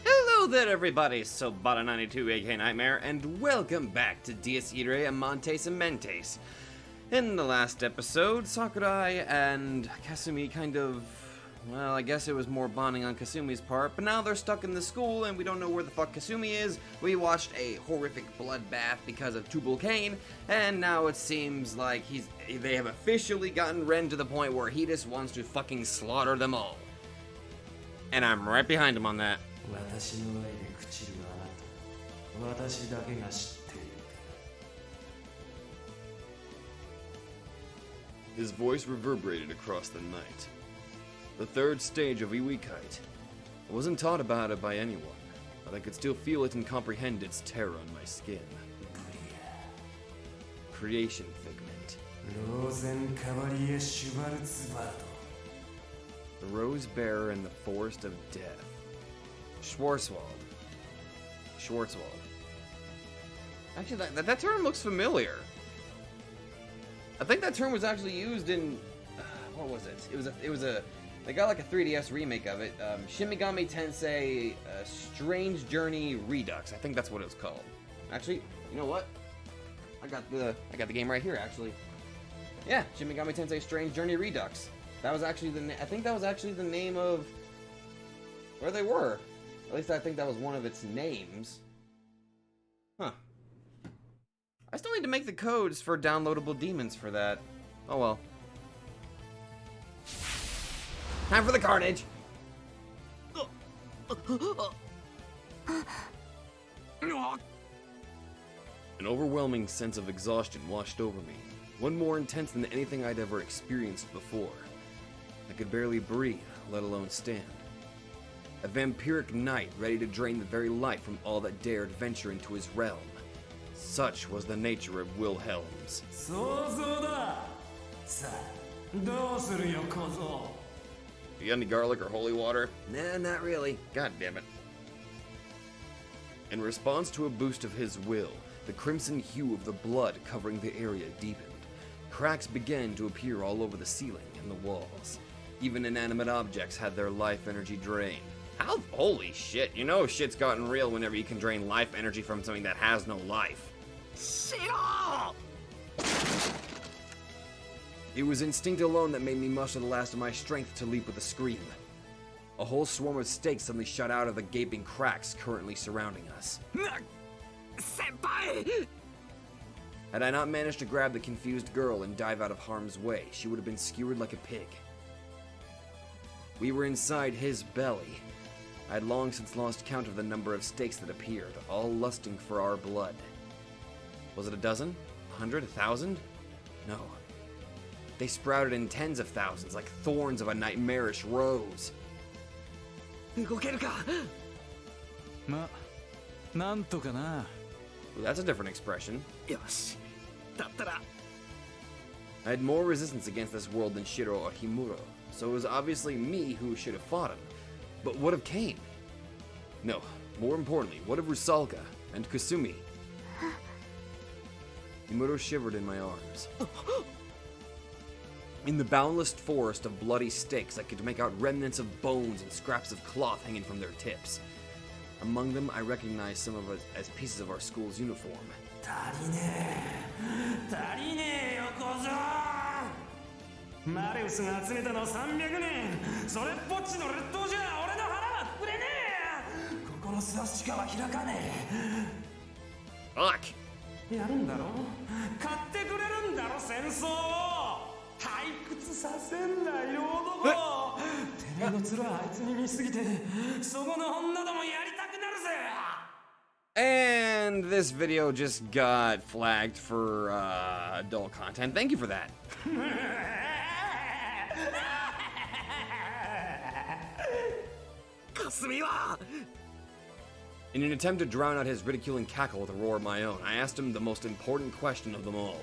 Hello there everybody, Sobata92 aka Nightmare, and welcome back to Irae Amantes Amentes. In the last episode, Sakurai and Kasumi kind of, well, I guess it was more bonding on Kasumi's part, but now they're stuck in the school and we don't know where the fuck Kasumi is. We watched a horrific bloodbath because of Tubal Cain, and now it seems like they have officially gotten Ren to the point where he just wants to fucking slaughter them all. And I'm right behind him on that. His voice reverberated across the night. The third stage of Iwikite. I wasn't taught about it by anyone, but I could still feel it and comprehend its terror on my skin. Creation figment. The Rose Bearer in the Forest of Death. Schwarzwald. Actually, that term looks familiar. I think that term was actually used in, what was it? It was a. They got like a 3DS remake of it. Shin Megami Tensei Strange Journey Redux. I think that's what it was called. Actually, you know what? I got the game right here. Actually, yeah, Shin Megami Tensei Strange Journey Redux. That was actually I think that was actually the name of where they were. At least I think that was one of its names. Huh. I still need to make the codes for downloadable demons for that. Oh well. Time for the carnage! An overwhelming sense of exhaustion washed over me. One more intense than anything I'd ever experienced before. I could barely breathe, let alone stand. A vampiric knight ready to drain the very life from all that dared venture into his realm. Such was the nature of Wilhelm's. You got any garlic or holy water? Nah, not really. God damn it. In response to a boost of his will, the crimson hue of the blood covering the area deepened. Cracks began to appear all over the ceiling and the walls. Even inanimate objects had their life energy drained. How? Holy shit. You know shit's gotten real whenever you can drain life energy from something that has no life. It was instinct alone that made me muster the last of my strength to leap with a scream. A whole swarm of stakes suddenly shot out of the gaping cracks currently surrounding us. Senpai! Had I not managed to grab the confused girl and dive out of harm's way, she would have been skewered like a pig. We were inside his belly. I had long since lost count of the number of stakes that appeared, all lusting for our blood. Was it a dozen? 100? 1,000? No. They sprouted in tens of thousands, like thorns of a nightmarish rose. Ooh, that's a different expression. I had more resistance against this world than Shiro or Himuro, so it was obviously me who should have fought him. But what of Cain? No, more importantly, what of Rusalka and Kasumi? Himuro shivered in my arms. In the boundless forest of bloody stakes, I could make out remnants of bones and scraps of cloth hanging from their tips. Among them, I recognized some of us as pieces of our school's uniform. Fuck! And this video just got flagged for adult content. Thank you for that. In an attempt to drown out his ridiculing cackle with a roar of my own, I asked him the most important question of them all.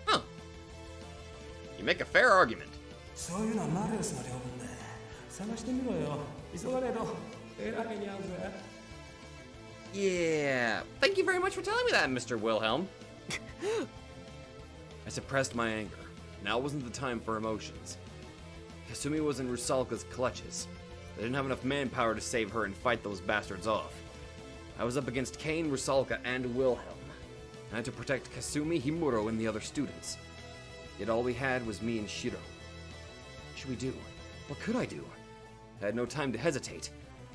Huh. You make a fair argument. Yeah, thank you very much for telling me that, Mr. Wilhelm. I suppressed my anger. Now wasn't the time for emotions. Kasumi was in Rusalka's clutches. They didn't have enough manpower to save her and fight those bastards off. I was up against Kane, Rusalka, and Wilhelm. I had to protect Kasumi, Himuro, and the other students. Yet all we had was me and Shiro. What should we do? What could I do? I had no time to hesitate.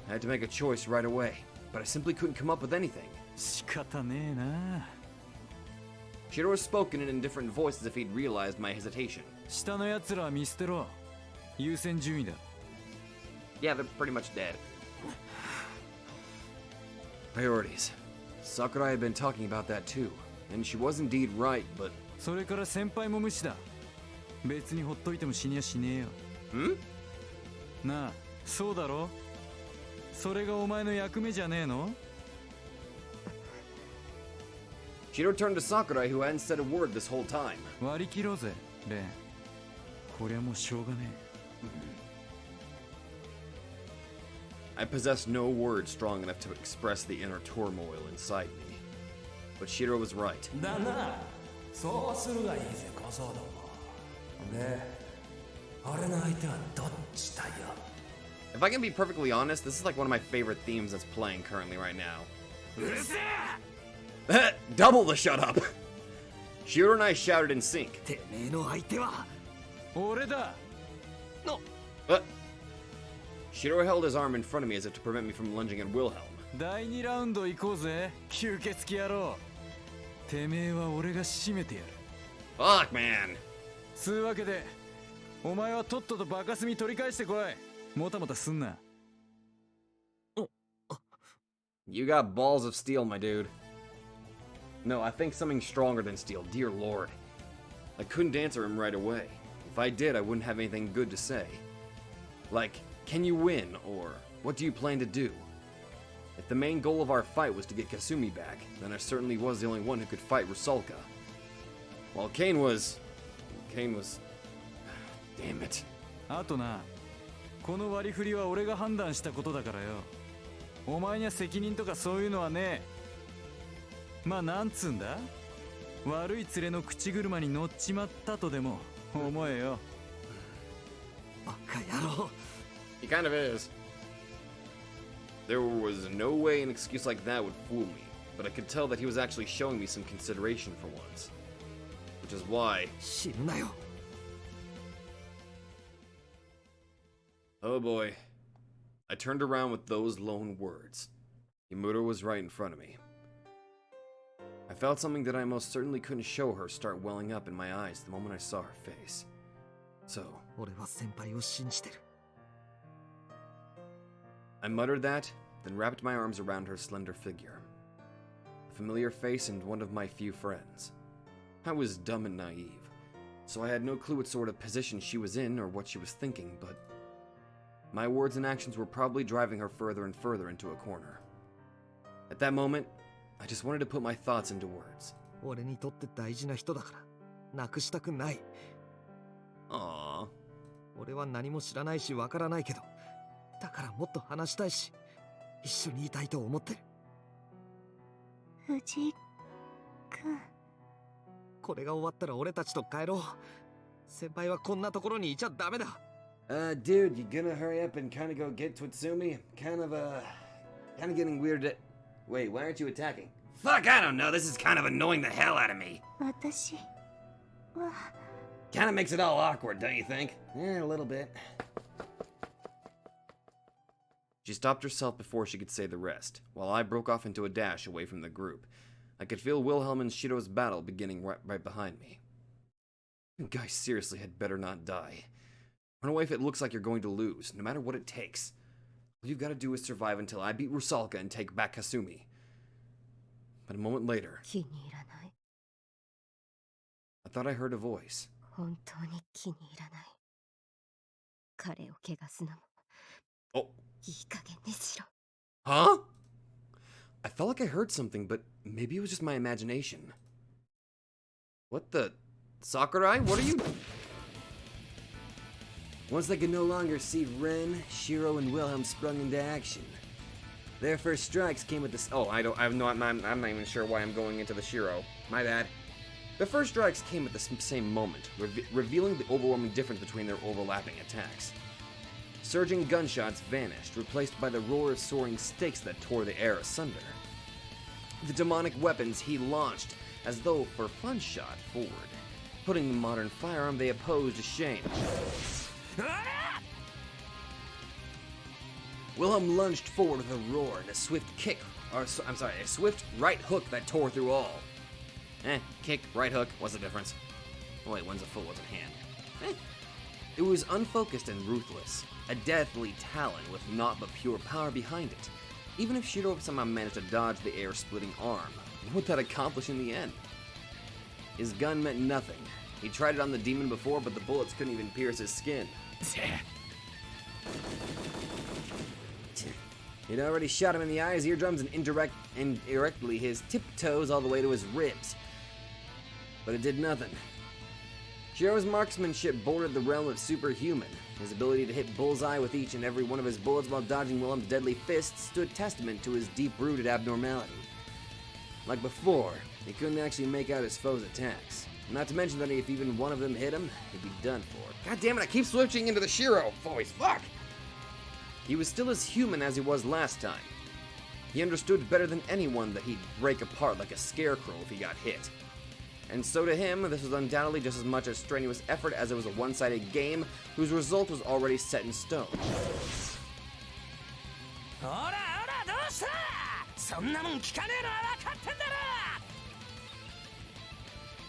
I had to make a choice right away, but I simply couldn't come up with anything. Shiro was spoken in a different voice as if he'd realized my hesitation. Yeah, they're pretty much dead. Priorities. Sakurai had been talking about that too, and she was indeed right, but... Hmm? Shiro turned to Sakurai, who hadn't said a word this whole time. I possessed no words strong enough to express the inner turmoil inside me. But Shiro was right. If I can be perfectly honest, this is like one of my favorite themes that's playing currently right now. Double the shut up! Shiro and I shouted in sync. Shiro held his arm in front of me as if to prevent me from lunging at Wilhelm. Fuck, man! You got balls of steel, my dude. No, I think something stronger than steel, dear lord. I couldn't answer him right away. If I did, I wouldn't have anything good to say. Like, can you win, or what do you plan to do? If the main goal of our fight was to get Kasumi back, then I certainly was the only one who could fight Rusalka. While Kane was... Damn it. He kind of is. There was no way an excuse like that would fool me, but I could tell that he was actually showing me some consideration for once. Which is why... Oh boy. I turned around with those lone words. Himuro was right in front of me. I felt something that I most certainly couldn't show her start welling up in my eyes the moment I saw her face. So... I muttered that, then wrapped my arms around her slender figure. A familiar face and one of my few friends. I was dumb and naive, so I had no clue what sort of position she was in or what she was thinking, but my words and actions were probably driving her further and further into a corner. At that moment, I just wanted to put my thoughts into words. Aww. 俺は何も知らないしわからないけど、だからもっと話したいし、一緒にいたいと思ってる。藤井君。これが終わったら俺たちと帰ろう。先輩はこんなところにいちゃダメだ。Dude, you gonna hurry up and kinda go get Twitsumi? Kinda getting weirded. Wait, why aren't you attacking? Fuck, I don't know. This is kind of annoying the hell out of me. 私は。 Kinda makes it all awkward, don't you think? Yeah, a little bit. She stopped herself before she could say the rest, while I broke off into a dash away from the group. I could feel Wilhelm and Shiro's battle beginning right behind me. You guys seriously had better not die. Run away if it looks like you're going to lose, no matter what it takes. All you've got to do is survive until I beat Rusalka and take back Kasumi. But a moment later, I thought I heard a voice. 本当に気に入らない。彼を怪我すのも。Oh. いい加減にしろ。Huh? I felt like I heard something, but maybe it was just my imagination. What the? Sakurai, what are you? Once they could no longer see Ren, Shiro, and Wilhelm sprung into action. Their first strikes came with this. Oh, I'm not even sure why I'm going into the Shiro. My bad. The first strikes came at the same moment, revealing the overwhelming difference between their overlapping attacks. Surging gunshots vanished, replaced by the roar of soaring stakes that tore the air asunder. The demonic weapons he launched as though for fun shot forward, putting the modern firearm they opposed to shame. Wilhelm lunged forward with a roar and a swift a swift right hook that tore through all. Kick, right hook, what's the difference? Oh wait, one's a foot, one's a hand. It was unfocused and ruthless, a deathly talon with naught but pure power behind it. Even if Shiro somehow managed to dodge the air-splitting arm, what would that accomplish in the end? His gun meant nothing. He tried it on the demon before, but the bullets couldn't even pierce his skin. He'd already shot him in the eyes, eardrums, and directly his tiptoes all the way to his ribs. But it did nothing. Shiro's marksmanship bordered the realm of superhuman. His ability to hit bullseye with each and every one of his bullets while dodging Wilhelm's deadly fists stood testament to his deep-rooted abnormality. Like before, he couldn't actually make out his foes' attacks. Not to mention that if even one of them hit him, he'd be done for. God damn it, I keep switching into the Shiro voice, fuck! He was still as human as he was last time. He understood better than anyone that he'd break apart like a scarecrow if he got hit. And so to him, this was undoubtedly just as much a strenuous effort as it was a one-sided game whose result was already set in stone.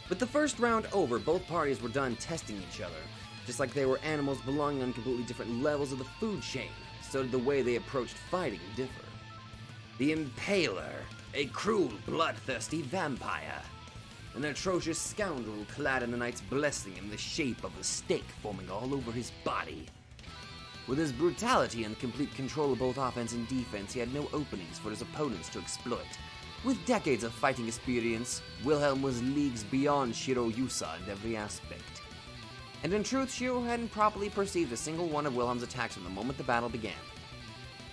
With the first round over, both parties were done testing each other. Just like they were animals belonging on completely different levels of the food chain, so did the way they approached fighting differ. The Impaler, a cruel, bloodthirsty vampire. An atrocious scoundrel clad in the night's blessing in the shape of a stake forming all over his body. With his brutality and complete control of both offense and defense, he had no openings for his opponents to exploit. With decades of fighting experience, Wilhelm was leagues beyond Shiro Yusa in every aspect. And in truth, Shiro hadn't properly perceived a single one of Wilhelm's attacks from the moment the battle began.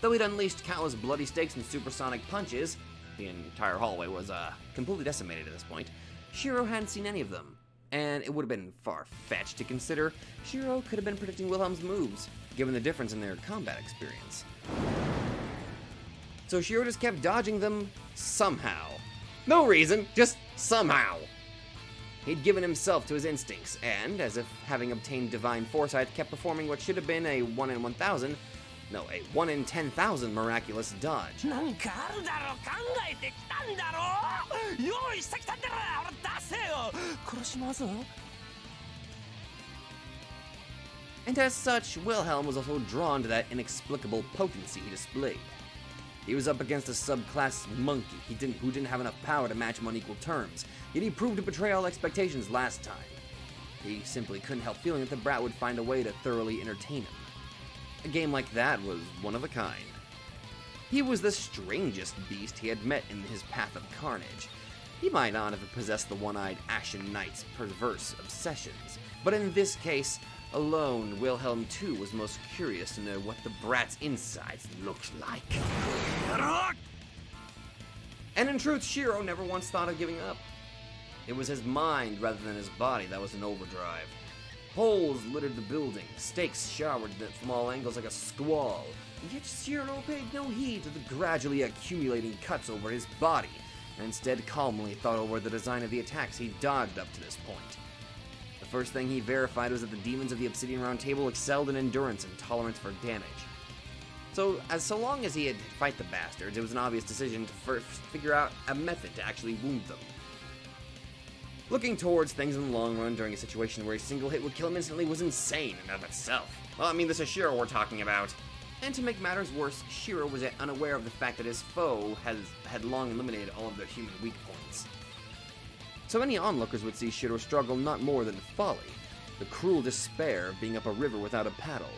Though he'd unleashed countless bloody stakes and supersonic punches, the entire hallway was completely decimated at this point, Shiro hadn't seen any of them, and it would have been far-fetched to consider Shiro could have been predicting Wilhelm's moves, given the difference in their combat experience. So Shiro just kept dodging them somehow. No reason, just somehow. He'd given himself to his instincts, and, as if having obtained divine foresight, kept performing what should have been a 1 in 1,000, no, a 1 in 10,000 miraculous dodge. And as such, Wilhelm was also drawn to that inexplicable potency he displayed. He was up against a subclass monkey who didn't have enough power to match him on equal terms, yet he proved to betray all expectations last time. He simply couldn't help feeling that the brat would find a way to thoroughly entertain him. A game like that was one of a kind. He was the strangest beast he had met in his path of carnage. He might not have possessed the one-eyed Ashen Knight's perverse obsessions, but in this case alone, Wilhelm too was most curious to know what the brat's insides looked like. And in truth, Shiro never once thought of giving up. It was his mind rather than his body that was in overdrive. Holes littered the building, stakes showered from all angles like a squall, yet Shiro paid no heed to the gradually accumulating cuts over his body, and instead calmly thought over the design of the attacks he dodged up to this point. The first thing he verified was that the demons of the Obsidian Round Table excelled in endurance and tolerance for damage. So long as he had to fight the bastards, it was an obvious decision to first figure out a method to actually wound them. Looking towards things in the long run during a situation where a single hit would kill him instantly was insane in and of itself. Well, I mean, this is Shiro we're talking about. And to make matters worse, Shiro was unaware of the fact that his foe had long eliminated all of their human weak points. So many onlookers would see Shiro struggle not more than folly, the cruel despair of being up a river without a paddle.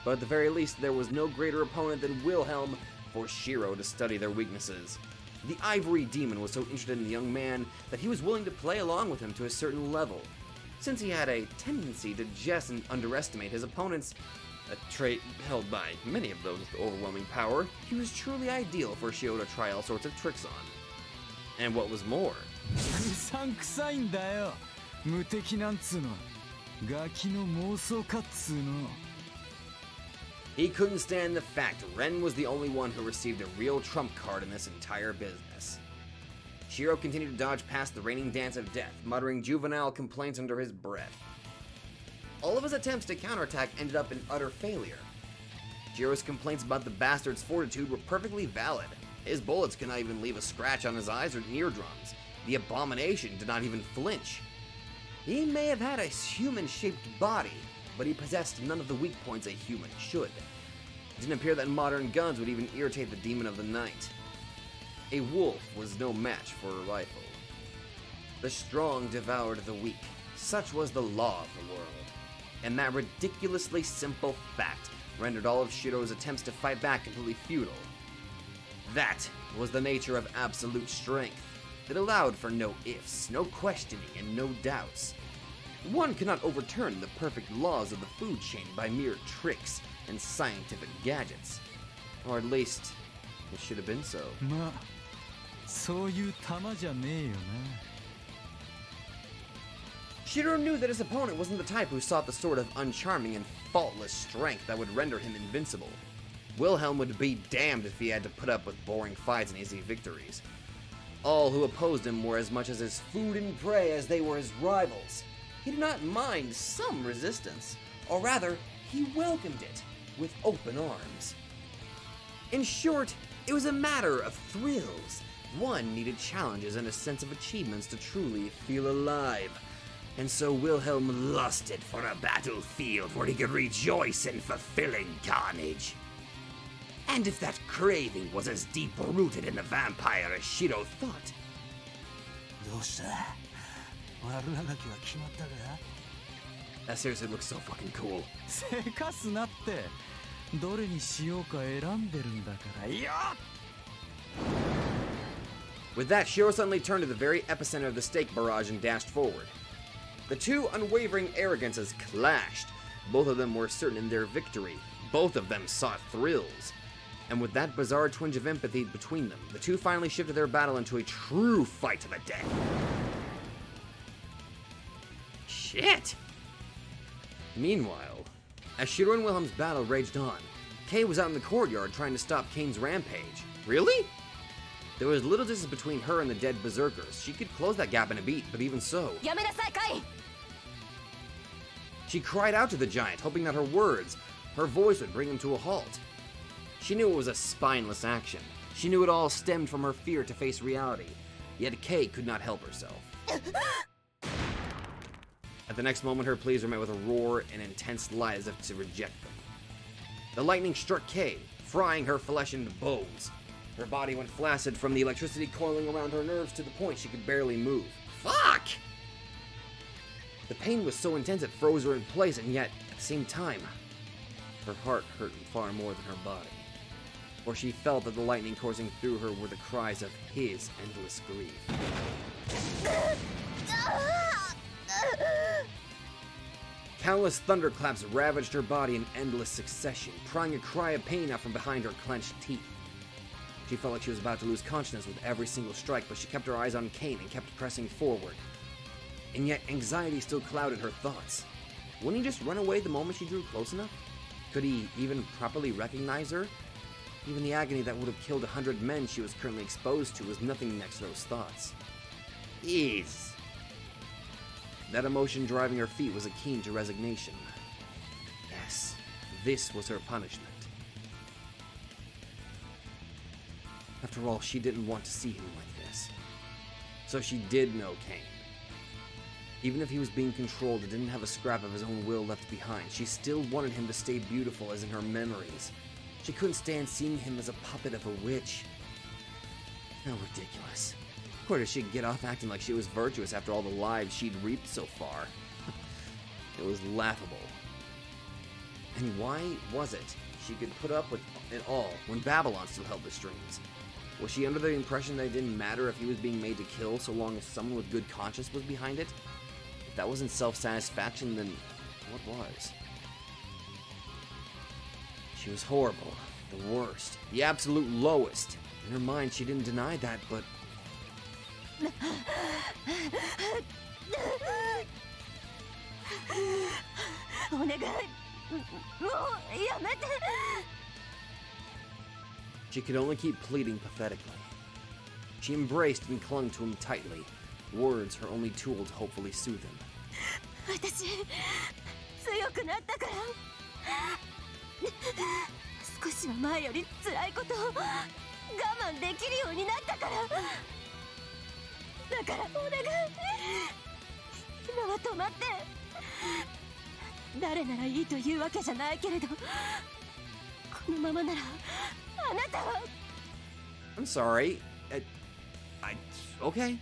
But at the very least, there was no greater opponent than Wilhelm for Shiro to study their weaknesses. The Ivory Demon was so interested in the young man that he was willing to play along with him to a certain level. Since he had a tendency to jest and underestimate his opponents, a trait held by many of those with overwhelming power, he was truly ideal for Shiro to try all sorts of tricks on. And what was more, うさんくさいんだよ無敵なんつうのはガキの妄想かっつうの he couldn't stand the fact Ren was the only one who received a real trump card in this entire business. Shiro continued to dodge past the raining dance of death, muttering juvenile complaints under his breath. All of his attempts to counterattack ended up in utter failure. Shiro's complaints about the bastard's fortitude were perfectly valid. His bullets could not even leave a scratch on his eyes or eardrums. The abomination did not even flinch. He may have had a human-shaped body, but he possessed none of the weak points a human should. It didn't appear that modern guns would even irritate the demon of the night. A wolf was no match for a rifle. The strong devoured the weak. Such was the law of the world. And that ridiculously simple fact rendered all of Shiro's attempts to fight back completely futile. That was the nature of absolute strength. It allowed for no ifs, no questioning, and no doubts. One cannot overturn the perfect laws of the food chain by mere tricks and scientific gadgets. Or at least, it should have been so. まあそういう玉じゃねえよな Shiro knew that his opponent wasn't the type who sought the sort of uncharming and faultless strength that would render him invincible. Wilhelm would be damned if he had to put up with boring fights and easy victories. All who opposed him were as much as his food and prey as they were his rivals. He did not mind some resistance, or rather, he welcomed it with open arms. In short, it was a matter of thrills. One needed challenges and a sense of achievements to truly feel alive. And so Wilhelm lusted for a battlefield where he could rejoice in fulfilling carnage. And if that craving was as deep-rooted in the vampire as Shiro thought, どうした悪あがきは決まったか that seriously looks so fucking cool. せかすなってどれにしようか選んでるんだからよ With that, Shiro suddenly turned to the very epicenter of the stake barrage and dashed forward. The two unwavering arrogances clashed. Both of them were certain in their victory. Both of them sought thrills. And with that bizarre twinge of empathy between them, the two finally shifted their battle into a true fight to the death. Shit! Meanwhile, as Shiro and Wilhelm's battle raged on, Kay was out in the courtyard trying to stop Kane's rampage. Really? There was little distance between her and the dead berserkers. She could close that gap in a beat, but even so... やめなさいカイ She cried out to the giant, hoping that her words, her voice would bring him to a halt. She knew it was a spineless action. She knew it all stemmed from her fear to face reality. Yet Kay could not help herself. At the next moment, her pleas were met with a roar and intense light as if to reject them. The lightning struck Kay, frying her flesh into bones. Her body went flaccid from the electricity coiling around her nerves to the point she could barely move. Fuck! The pain was so intense it froze her in place, and yet, at the same time, her heart hurt far more than her body. For she felt that the lightning coursing through her were the cries of his endless grief. Countless thunderclaps ravaged her body in endless succession, prying a cry of pain out from behind her clenched teeth. She felt like she was about to lose consciousness with every single strike, but she kept her eyes on Kane and kept pressing forward. And yet, anxiety still clouded her thoughts. Wouldn't he just run away the moment she drew close enough? Could he even properly recognize her? Even the agony that would have killed 100 men she was currently exposed to was nothing next to those thoughts. Ease. That emotion driving her feet was akin to resignation. Yes, this was her punishment. After all, she didn't want to see him like this. So she did know Kane. Even if he was being controlled and didn't have a scrap of his own will left behind, she still wanted him to stay beautiful as in her memories. She couldn't stand seeing him as a puppet of a witch. How ridiculous. Where did she get off acting like she was virtuous after all the lives she'd reaped so far? It was laughable. And why was it she could put up with it all when Babylon still held the strings? Was she under the impression that it didn't matter if he was being made to kill so long as someone with good conscience was behind it? If that wasn't self-satisfaction, then what was? She was horrible, the worst, the absolute lowest. In her mind, she didn't deny that, but... She could only keep pleading pathetically. She embraced and clung to him tightly, words her only tool to hopefully soothe him. 私強くなったから少しは前より辛いことを我慢できるようになったからだからお願い今は止まって誰ならいいというわけじゃないけれどこのままならあなたは I'm sorry. Okay.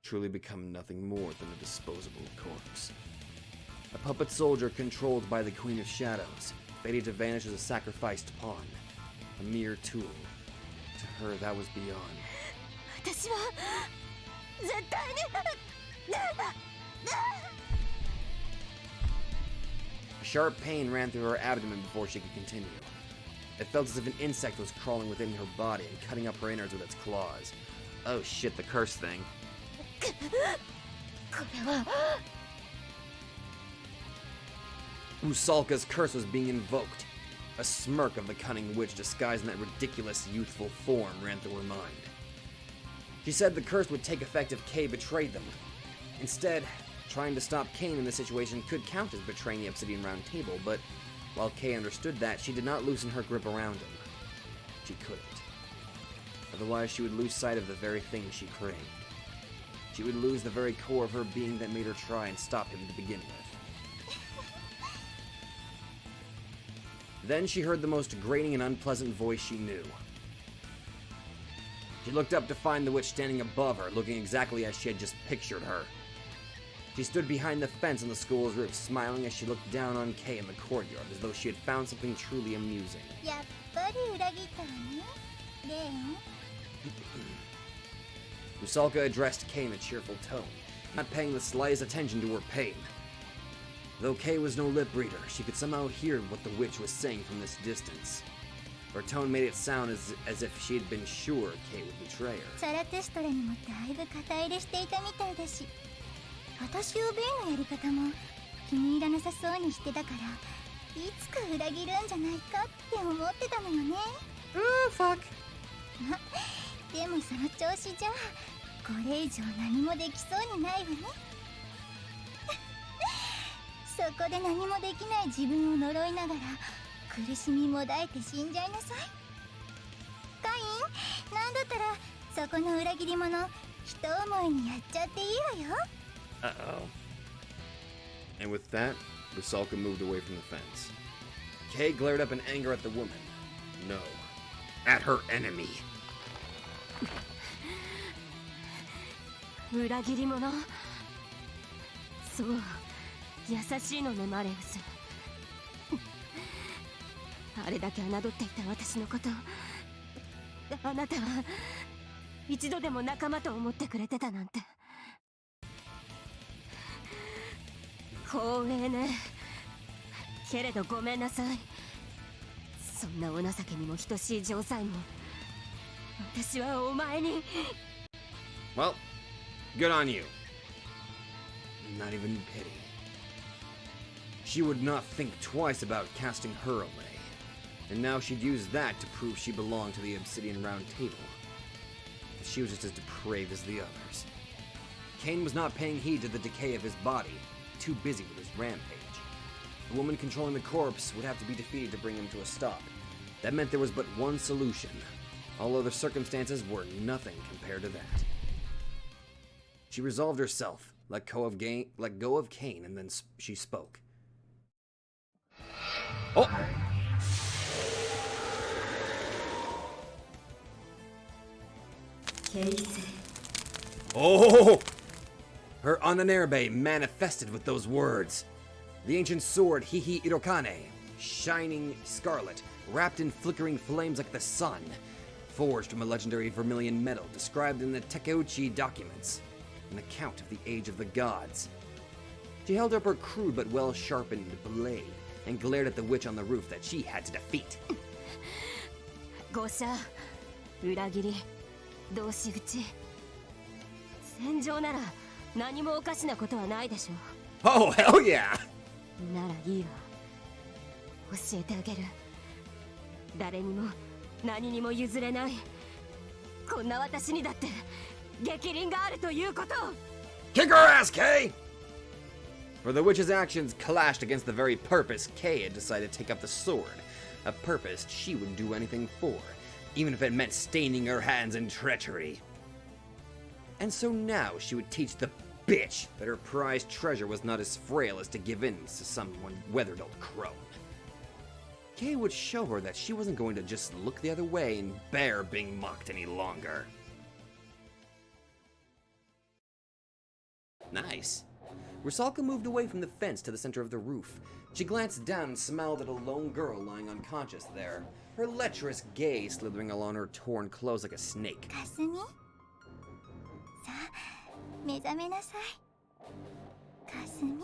Truly become nothing more than a disposable corpse. A puppet soldier controlled by the Queen of Shadows, fated to vanish as a sacrificed pawn. A mere tool. To her, that was beyond. 私は絶対に A sharp pain ran through her abdomen before she could continue. It felt as if an insect was crawling within her body and cutting up her innards with its claws. Oh shit, the curse thing. これは Usalka's curse was being invoked. A smirk of the cunning witch disguised in that ridiculous youthful form ran through her mind. She said the curse would take effect if Kay betrayed them. Instead, trying to stop Kane in this situation could count as betraying the Obsidian Round Table, but while Kay understood that, she did not loosen her grip around him. She couldn't. Otherwise, she would lose sight of the very thing she craved. She would lose the very core of her being that made her try and stop him to begin with. Then she heard the most grating and unpleasant voice she knew. She looked up to find the witch standing above her, looking exactly as she had just pictured her. She stood behind the fence on the school's roof, smiling as she looked down on Kay in the courtyard, as though she had found something truly amusing. やっぱり裏切ったわね、レオン。 Usalka addressed Kay in a cheerful tone, not paying the slightest attention to her pain. Though Kay was no lip reader, she could somehow hear what the witch was saying from this distance. Her tone made it sound as if she had been sure Kay would betray her. サラテストラにもだいぶ肩入れしていたみたいだし、私をベイのやり方も気に入らなさそうにしてたから、いつか裏切るんじゃないかって思ってたのよね。Fuck. でもその調子じゃこれ以上何もできそうにないわね。そこで何もできない自分を呪いながら苦しみもだえて死んじゃいなさい。カイン、なんだったらそこの裏切り者一思いにやっちゃっていいわよ。 Uh-oh. And with that, Rusalka moved away from the fence. Kay glared up in anger at the woman. No, at her enemy. 裏切り者そう優しいのねマレウスあれだけ侮っていた私のことあなたは一度でも仲間と思ってくれてたなんて光栄ねけれどごめんなさいそんなお情けにも等しい城塞も私はお前に Well, good on you. Not even pity. She would not think twice about casting her away, and now she'd use that to prove she belonged to the Obsidian Round Table. She was just as depraved as the others. Kane was not paying heed to the decay of his body, too busy with his rampage. The woman controlling the corpse would have to be defeated to bring him to a stop. That meant there was but one solution. All other circumstances were nothing compared to that. She resolved herself, let go of Kane, and then she spoke. Oh! Oh! Her Ananerbe manifested with those words. The ancient sword Hihi Irokane, shining scarlet, wrapped in flickering flames like the sun, forged from a legendary vermilion metal described in the Takeuchi documents, an account of the age of the gods. She held up her crude but well-sharpened blade and glared at the witch on the roof that she had to defeat. 誤射、裏切り、同士口。戦場なら何もおかしなことはないでしょ Oh, hell yeah! う。ならいいわ。教えてあげる。誰にも何にも譲れない。こんな私にだって逆鱗があるということを。Kick her ass, Kay! For the witch's actions clashed against the very purpose Kay had decided to take up the sword, a purpose she wouldn't do anything for, even if it meant staining her hands in treachery. And so now she would teach the bitch that her prized treasure was not as frail as to give in to someone weathered old crone. Kay would show her that she wasn't going to just look the other way and bear being mocked any longer. Nice. Rusalka moved away from the fence to the center of the roof. She glanced down and smiled at a lone girl lying unconscious there, her lecherous gaze slithering along her torn clothes like a snake. かすみ、さあ目覚めなさい。かすみ。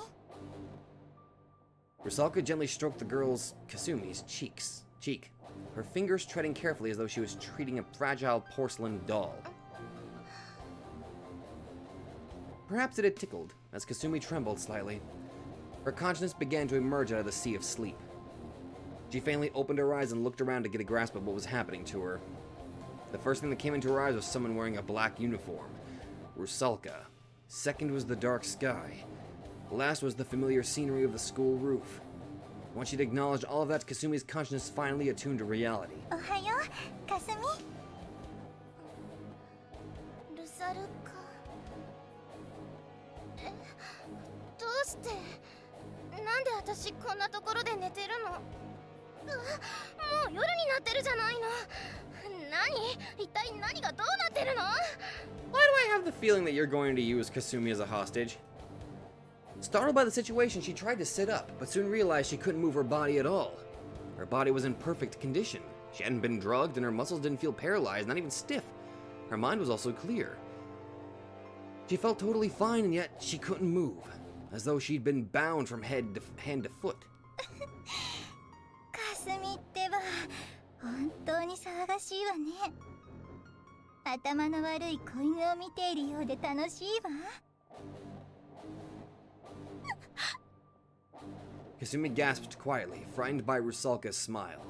Rusalka gently stroked the girl's, Kasumi's, cheek, her fingers treading carefully as though she was treating a fragile porcelain doll. Perhaps it had tickled, as Kasumi trembled slightly. Her consciousness began to emerge out of the sea of sleep. She faintly opened her eyes and looked around to get a grasp of what was happening to her. The first thing that came into her eyes was someone wearing a black uniform. Rusalka. Second was the dark sky. Last was the familiar scenery of the school roof. Once she'd acknowledged all of that, Kasumi's consciousness finally attuned to reality. おはよう、かすみ。ルサルカ。どうしてなんで私こんなところで寝てるの。もう夜になってるじゃないの。一体何がどうなってるの。 Why do I have the feeling that you're going to use Kasumi as a hostage? Startled by the situation, she tried to sit up, but soon realized she couldn't move her body at all. Her body was in perfect condition. She hadn't been drugged, and her muscles didn't feel paralyzed, not even stiff. Her mind was also clear. She felt totally fine, and yet she couldn't move, as though she'd been bound from hand to foot. かすみってば本当に騒がしいわね。頭の悪い子犬を見ているようで楽しいわ。Kasumi gasped quietly, frightened by Rusalka's smile.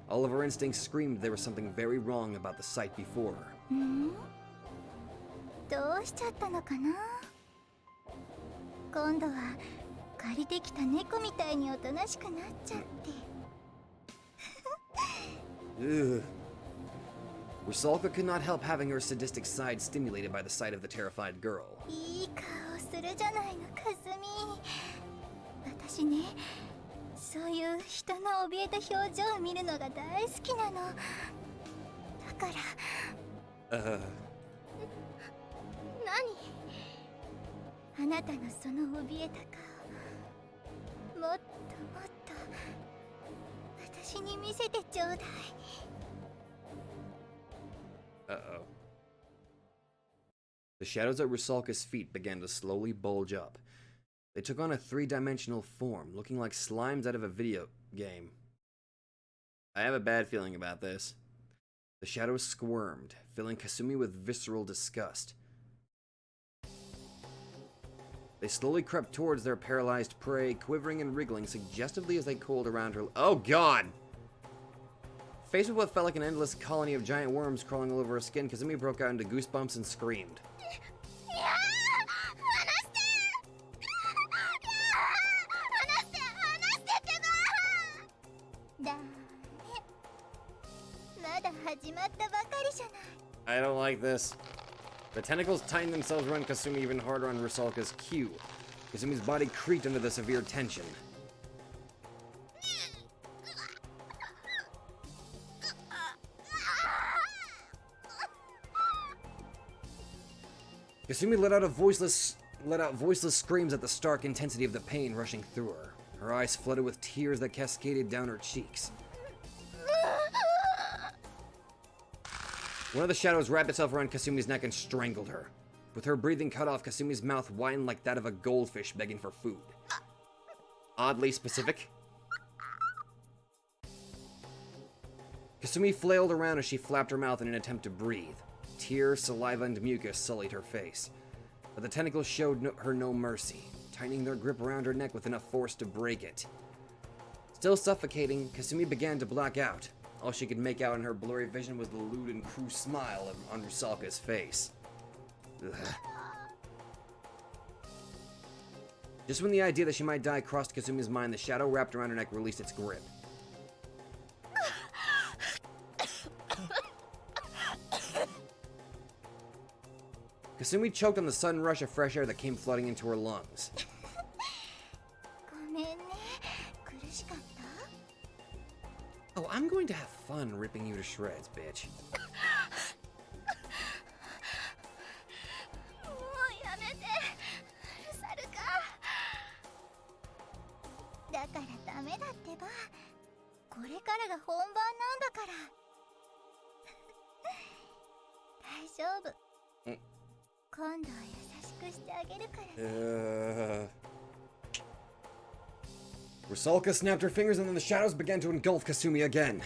All of her instincts screamed there was something very wrong about the sight before her. どうしちゃったのかな。今度は借りてきた猫みたいにおとなしくなっちゃって。Ugh. Rusalka could not help having her sadistic side stimulated by the sight of the terrified girl. いい顔するじゃないの、かすみ。私ね、そういう人の怯えた表情を見るのが大好きなの。だから。何？あなたのその怯えた顔、もっともっと私に見せてちょうだい。Uh-oh. The shadows at Rusalka's feet began to slowly bulge up. They took on a three-dimensional form, looking like slimes out of a video game. I have a bad feeling about this. The shadows squirmed, filling Kasumi with visceral disgust. They slowly crept towards their paralyzed prey, quivering and wriggling suggestively as they coiled around her. Oh God! Faced with what felt like an endless colony of giant worms crawling all over her skin, Kasumi broke out into goosebumps and screamed. だね。まだ始まったばかりじゃない。 I don't like this. The tentacles tightened themselves around Kasumi even harder on Rusalka's cue. Kasumi's body creaked under the severe tension. Kasumi let out voiceless screams at the stark intensity of the pain rushing through her. Her eyes flooded with tears that cascaded down her cheeks. One of the shadows wrapped itself around Kasumi's neck and strangled her. With her breathing cut off, Kasumi's mouth widened like that of a goldfish begging for food. Oddly specific. Kasumi flailed around as she flapped her mouth in an attempt to breathe. Tears, saliva, and mucus sullied her face. But the tentacles showed her no mercy, tightening their grip around her neck with enough force to break it. Still suffocating, Kasumi began to black out. All she could make out in her blurry vision was the lewd and cruel smile on Rusalka's face. Ugh. Just when the idea that she might die crossed Kasumi's mind, the shadow wrapped around her neck released its grip. Kasumi choked on the sudden rush of fresh air that came flooding into her lungs. ごめんね。苦しかった？ Oh, I'm going to have fun ripping you to shreds, bitch. もうやめて。ルサルカ。だからダメだってば。これからが本番なんだから。大丈夫。今度は優しくしてあげるからね。Rusalka snapped her fingers and then the shadows began to engulf Kasumi again.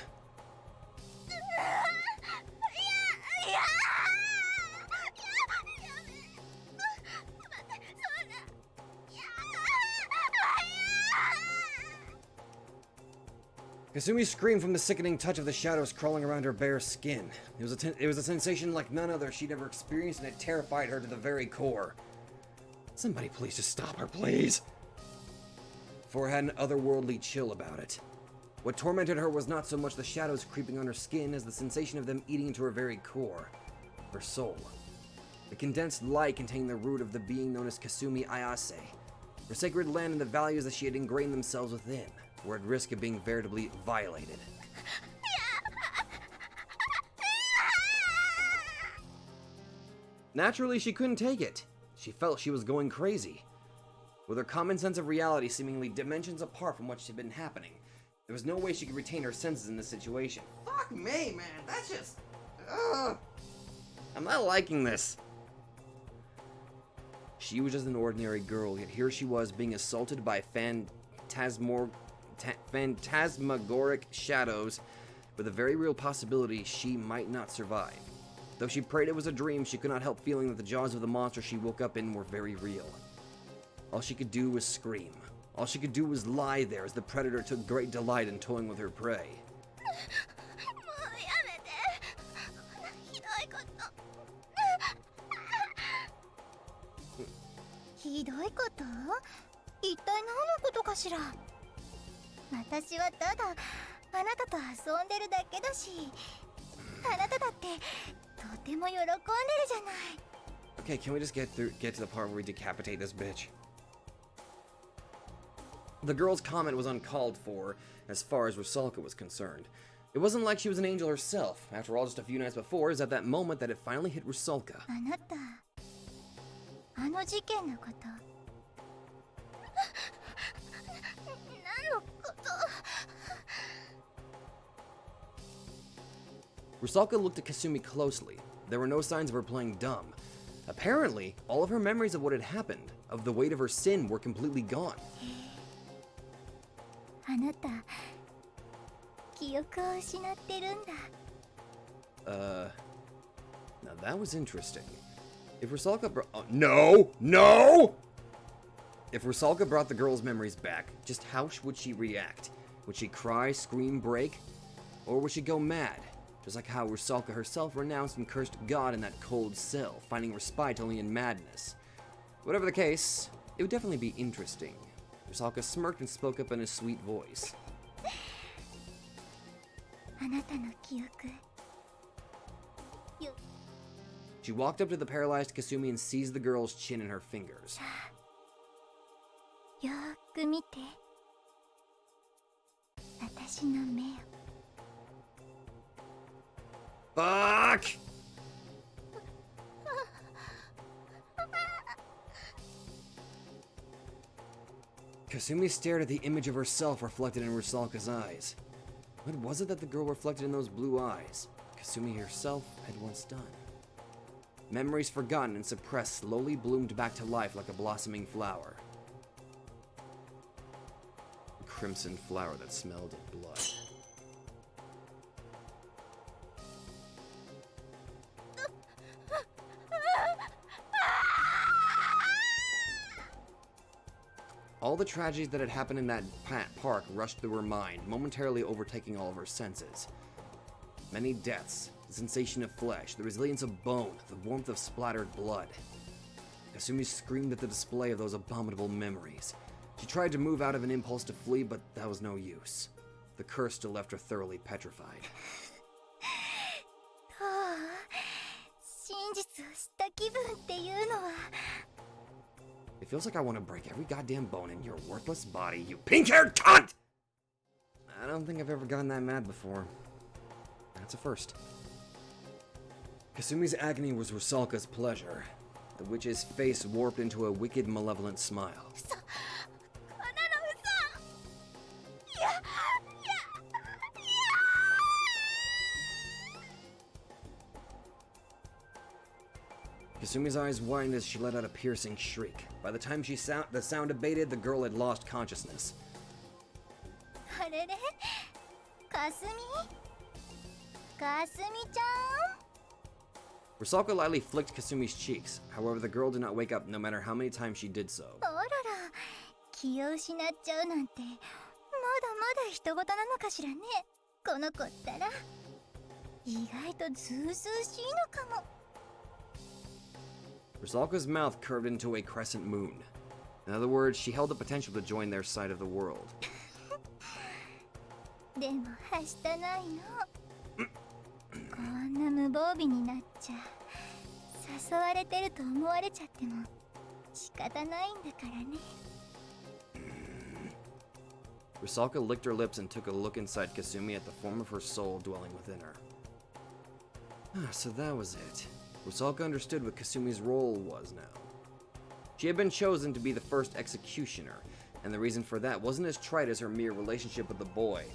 Kasumi screamed from the sickening touch of the shadows crawling around her bare skin. It was a sensation like none other she'd ever experienced, and it terrified her to the very core. Somebody please just stop her, please! For it had an otherworldly chill about it. What tormented her was not so much the shadows creeping on her skin as the sensation of them eating into her very core, her soul. The condensed light contained the root of the being known as Kasumi Ayase, her sacred land and the values that she had ingrained themselves within were at risk of being veritably violated. Naturally, she couldn't take it. She felt she was going crazy. With her common sense of reality seemingly dimensions apart from what had been happening, there was no way she could retain her senses in this situation. Fuck me, man. That's just... Ugh. I'm not liking this. She was just an ordinary girl, yet here she was being assaulted by phantasmagoric shadows with a very real possibility she might not survive. Though she prayed it was a dream, she could not help feeling that the jaws of the monster she woke up in were very real. All she could do was scream. All she could do was lie there as the predator took great delight in toying with her prey. ひどいこと？一体何のことかしら。私はただあなたと遊んでるだけだし、あなただってとても喜んでるじゃない。Okay, can we just get to the part where we decapitate this bitch? The girl's comment was uncalled for as far as Rusalka was concerned. It wasn't like she was an angel herself. After all, just a few nights before, it was at that moment that it finally hit Rusalka. あなた、あの事件のこと。何のこと？ Rusalka looked at Kasumi closely. There were no signs of her playing dumb. Apparently, all of her memories of what had happened, of the weight of her sin, were completely gone. あなた、記憶を失ってるんだ。Now that was interesting. If Rusalka No! If Rusalka brought the girl's memories back, just how would she react? Would she cry, scream, break? Or would she go mad? Just like how Rusalka herself renounced and cursed God in that cold cell, finding respite only in madness. Whatever the case, it would definitely be interesting. Rusalka smirked and spoke up in a sweet voice. あなたの記憶。She walked up to the paralyzed Kasumi and seized the girl's chin in her fingers. よーく見て。私の目を。 Fuck! Kasumi stared at the image of herself reflected in Rusalka's eyes. What was it that the girl reflected in those blue eyes? Kasumi herself had once done. Memories forgotten and suppressed slowly bloomed back to life like a blossoming flower. A crimson flower that smelled of blood. the tragedies that had happened in that park rushed through her mind, momentarily overtaking all of her senses. Many deaths, the sensation of flesh, the resilience of bone, the warmth of splattered blood. Kasumi screamed at the display of those abominable memories. She tried to move out of an impulse to flee, but that was no use. The curse still left her thoroughly petrified. 真実を知った気分っていうのは It feels like I want to break every goddamn bone in your worthless body, you pink-haired cunt! I don't think I've ever gotten that mad before. That's a first. Kasumi's agony was Rusalka's pleasure. The witch's face warped into a wicked, malevolent smile. 嘘こんなの嘘いやいや Kasumi's eyes widened as she let out a piercing shriek. By the time the sound abated, the girl had lost consciousness. あれれかすみかすみちゃん Rusalka lightly flicked Kasumi's cheeks. However, the girl did not wake up no matter how many times she did so. あらら気を失っちゃうなんてまだまだ人事なのかしらねこの子ったら意外とずうずうしいのかも Rusalka's mouth curved into a crescent moon. In other words, she held the potential to join their side of the world. でもはしたないのこんな無防備になっちゃ誘われてると思われちゃっても仕方ないんだからね Rusalka licked her lips and took a look inside Kasumi at the form of her soul dwelling within her. So that was it. Rusalka understood what Kasumi's role was now. She had been chosen to be the first executioner, and the reason for that wasn't as trite as her mere relationship with the boy.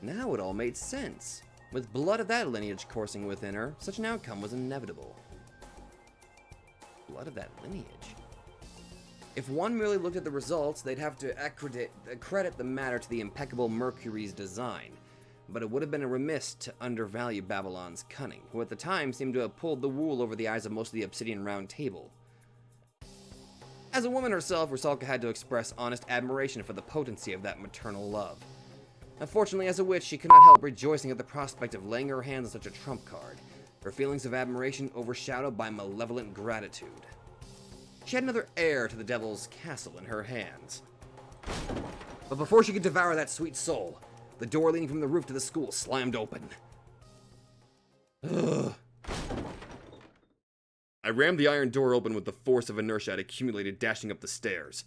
Now it all made sense. With blood of that lineage coursing within her, such an outcome was inevitable. Blood of that lineage? If one merely looked at the results, they'd have to credit the matter to the impeccable Mercury's design. But it would have been remiss to undervalue Babylon's cunning, who at the time seemed to have pulled the wool over the eyes of most of the Obsidian Round Table. As a woman herself, Rusalka had to express honest admiration for the potency of that maternal love. Unfortunately, as a witch, she could not help rejoicing at the prospect of laying her hands on such a trump card, her feelings of admiration overshadowed by malevolent gratitude. She had another heir to the devil's castle in her hands. But before she could devour that sweet soul, the door leading from the roof to the school slammed open. Ugh. I rammed the iron door open with the force of inertia I'd accumulated dashing up the stairs.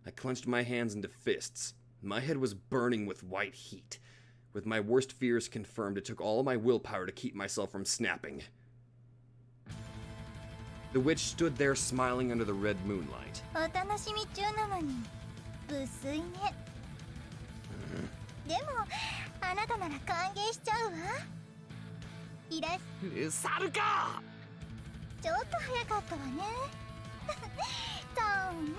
I clenched my hands into fists. My head was burning with white heat. With my worst fears confirmed, it took all my willpower to keep myself from snapping. The witch stood there smiling under the red moonlight. お楽しみ中なのに無粋ねでもあなたなら歓迎しちゃうわいらっ猿かちょっと早かったわね残念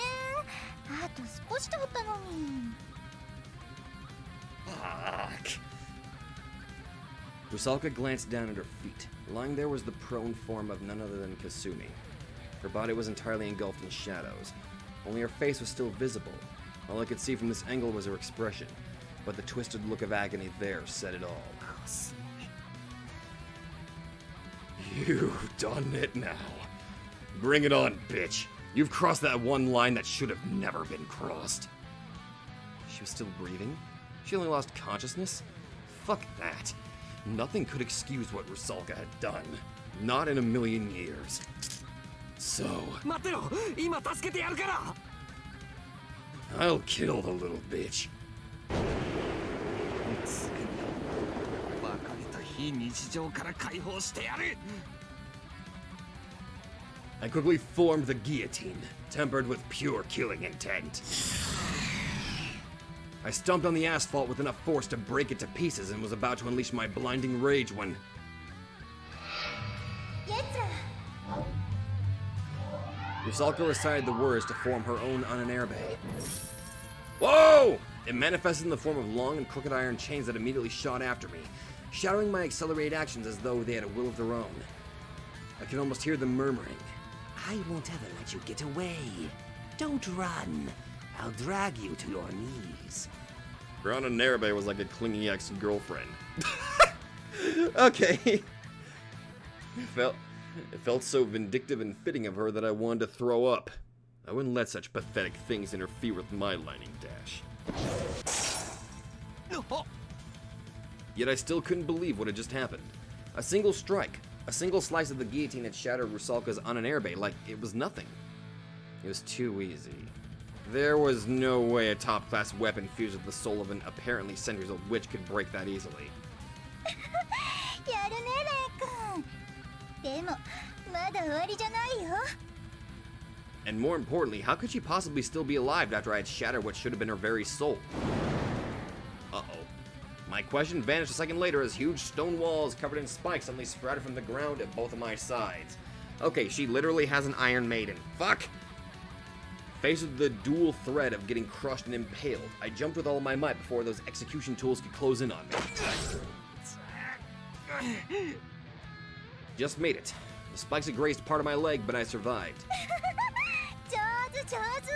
あと少しだったのに Fuck. Rusalka glanced down at her feet. Lying there was the prone form of none other than Kasumi. Her body was entirely engulfed in shadows. Only her face was still visible. All I could see from this angle was her expression, but the twisted look of agony there said it all. You've done it now. Bring it on, bitch. You've crossed that one line that should have never been crossed. She was still breathing? She only lost consciousness? Fuck that. Nothing could excuse what Rusalka had done. Not in a million years. So... 待てろ今助けてやるから I'll kill the little bitch. 別れた非日常から解放してやる I quickly formed the guillotine, tempered with pure killing intent. I stomped on the asphalt with enough force to break it to pieces and was about to unleash my blinding rage when... やつら Rusalka recited the words to form her own Ananerabe. Whoa! It manifested in the form of long and crooked iron chains that immediately shot after me, shadowing my accelerated actions as though they had a will of their own. I could almost hear them murmuring, I won't ever let you get away. Don't run. I'll drag you to your knees. Ron and Narabe was like a clingy ex-girlfriend. Okay. It felt so vindictive and fitting of her that I wanted to throw up. I wouldn't let such pathetic things interfere with my lightning dash. Yet I still couldn't believe what had just happened. A single strike, a single slice of the guillotine had shattered Rusalka's Ananerabe like it was nothing. It was too easy. There was no way a top-class weapon fused with the soul of an apparently centuries-old witch could break that easily. やるねレイ君。でもまだ終わりじゃないよ。 And more importantly, how could she possibly still be alive after I had shattered what should have been her very soul? Uh-oh. My question vanished a second later as huge stone walls covered in spikes suddenly sprouted from the ground at both of my sides. Okay, she literally has an Iron Maiden. Fuck! Faced with the dual threat of getting crushed and impaled, I jumped with all my might before those execution tools could close in on me. Just made it. The spikes had grazed part of my leg, but I survived. 上手上手。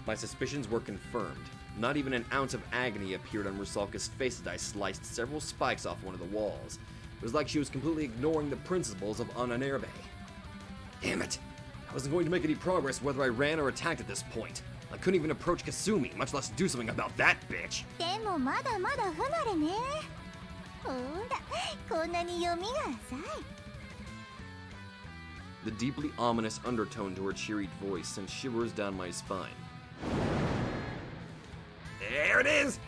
My suspicions were confirmed. Not even an ounce of agony appeared on Rusalka's face as I sliced several spikes off one of the walls. It was like she was completely ignoring the principles of Ananerabe. Damn it! I wasn't going to make any progress whether I ran or attacked at this point. I couldn't even approach Kasumi, much less do something about that bitch. でもまだまだ不慣れね。ほら、こんなに読みが浅い。 The deeply ominous undertone to her cheery voice sent shivers down my spine. There it is!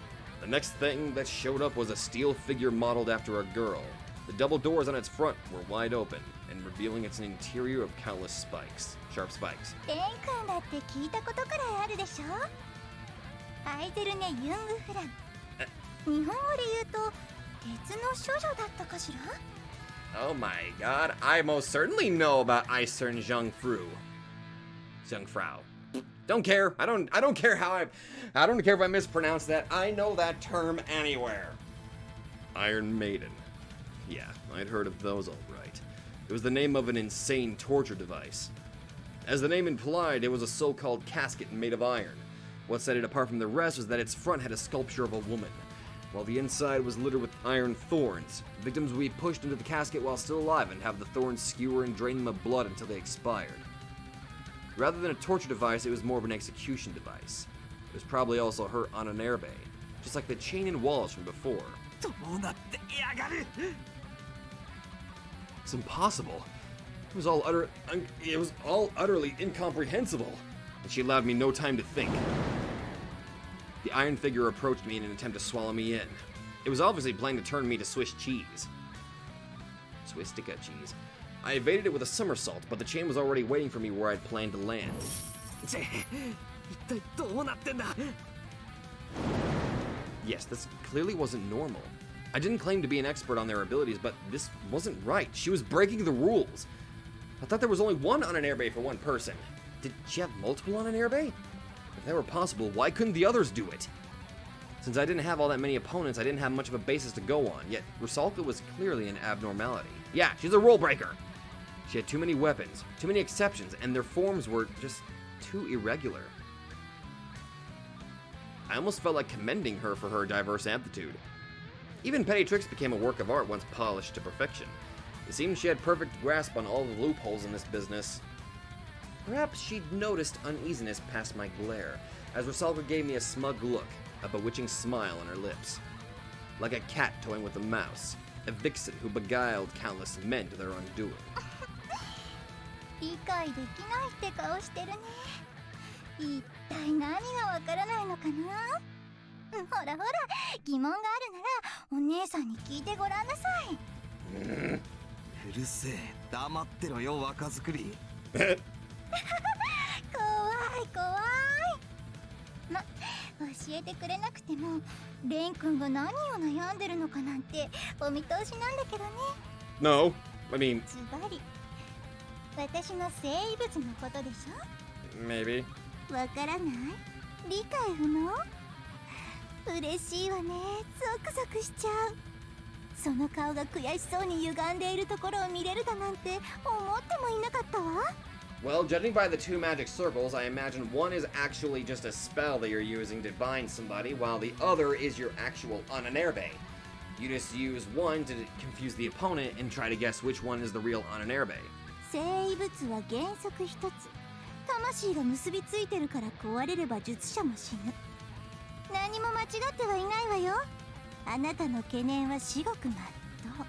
The next thing that showed up was a steel figure modeled after a girl. The double doors on its front were wide open, and revealing its interior of countless spikes. Sharp spikes. レン君だって聞いたことくらいあるでしょ。アイゼルネ・ユングフラン。日本語で言うと鉄の処女だったかしら。 Oh my god, I most certainly know about Eisern Jungfrau. Jungfrau. Don't care. I don't care I don't care if I mispronounce that. I know that term anywhere. Iron Maiden. Yeah, I'd heard of those all right. It was the name of an insane torture device. As the name implied, it was a so-called casket made of iron. What set it apart from the rest was that its front had a sculpture of a woman, while the inside was littered with iron thorns. Victims would be pushed into the casket while still alive and have the thorns skewer and drain them of blood until they expired. Rather than a torture device, it was more of an execution device. It was probably also her Ananerabe, just like the chain and walls from before. It's impossible. It was all utterly incomprehensible, and she allowed me no time to think. The iron figure approached me in an attempt to swallow me in. It was obviously planning to turn me to Swiss cheese. Swistica cheese. I evaded it with a somersault, but the chain was already waiting for me where I'd planned to land. Yes, this clearly wasn't normal. I didn't claim to be an expert on their abilities, but this wasn't right. She was breaking the rules. I thought there was only one Ananerabe for one person. Did she have multiple Ananerabe? If that were possible, why couldn't the others do it? Since I didn't have all that many opponents, I didn't have much of a basis to go on, yet Rusalka was clearly an abnormality. Yeah, she's a rule breaker! She had too many weapons, too many exceptions, and their forms were just too irregular. I almost felt like commending her for her diverse aptitude. Even petty tricks became a work of art once polished to perfection. It seemed she had perfect grasp on all the loopholes in this business. Perhaps she'd noticed uneasiness past my glare, as Rusalka gave me a smug look, a bewitching smile on her lips. Like a cat toying with a mouse, a vixen who beguiled countless men to their undoing. 理解できないって顔してるね。一体何がわからないのかな。ほらほら、疑問があるならお姉さんに聞いてごらんなさい。うるせえ、黙ってろよ若作り。怖い怖い。ま、教えてくれなくてもレン君が何を悩んでるのかなんてお見通しなんだけどね。No, I mean... ズバリ私の生物のことでしょ。 Maybe. わからない？理解不能？嬉しいわね。ゾクゾクしちゃう。その顔が悔しそうに歪んでいるところを見れるだなんて思ってもいなかったわ。Well, judging by the two magic circles, I imagine one is actually just a spell that you're using to bind somebody, while the other is your actual Ananerbe. You just use one to confuse the opponent and try to guess which one is the real Ananerbe. 生物は原則一つ。魂が結びついてるから壊れれば術者も死ぬ。何も間違ってはいないわよ。あなたの懸念は至極まっとう。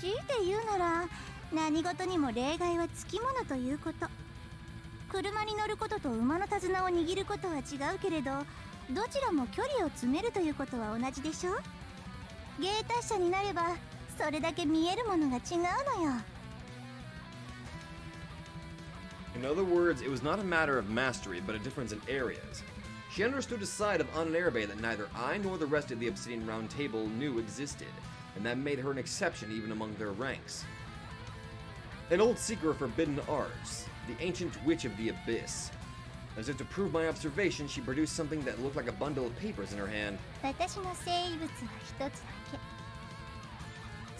強いて言うなら、何事にも例外はつきものということ。車に乗ることと馬の手綱を握ることは違うけれど、どちらも距離を詰めるということは同じでしょ。芸達者になればそれだけ見えるものが違うのよ。In other words, it was not a matter of mastery, but a difference in areas. She understood a side of Ananerbe that neither I nor the rest of the Obsidian Round Table knew existed, and that made her an exception even among their ranks. An old seeker of forbidden arts, the ancient witch of the abyss. As if to prove my observation, she produced something that looked like a bundle of papers in her hand. 私の生物は一つだけ。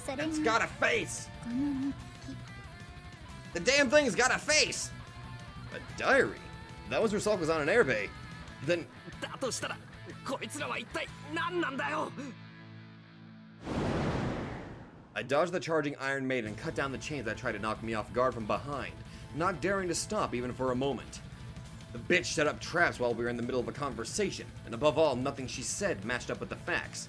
それ It's が got a face! この日記。 The damn thing's got a face! A diary? That was Rusalka's Ananerbe. Then だとしたらこいつらは一体何なんだよ。 I dodged the charging Iron Maiden and cut down the chains that tried to knock me off guard from behind, not daring to stop even for a moment. The bitch set up traps while we were in the middle of a conversation, and above all, nothing she said matched up with the facts.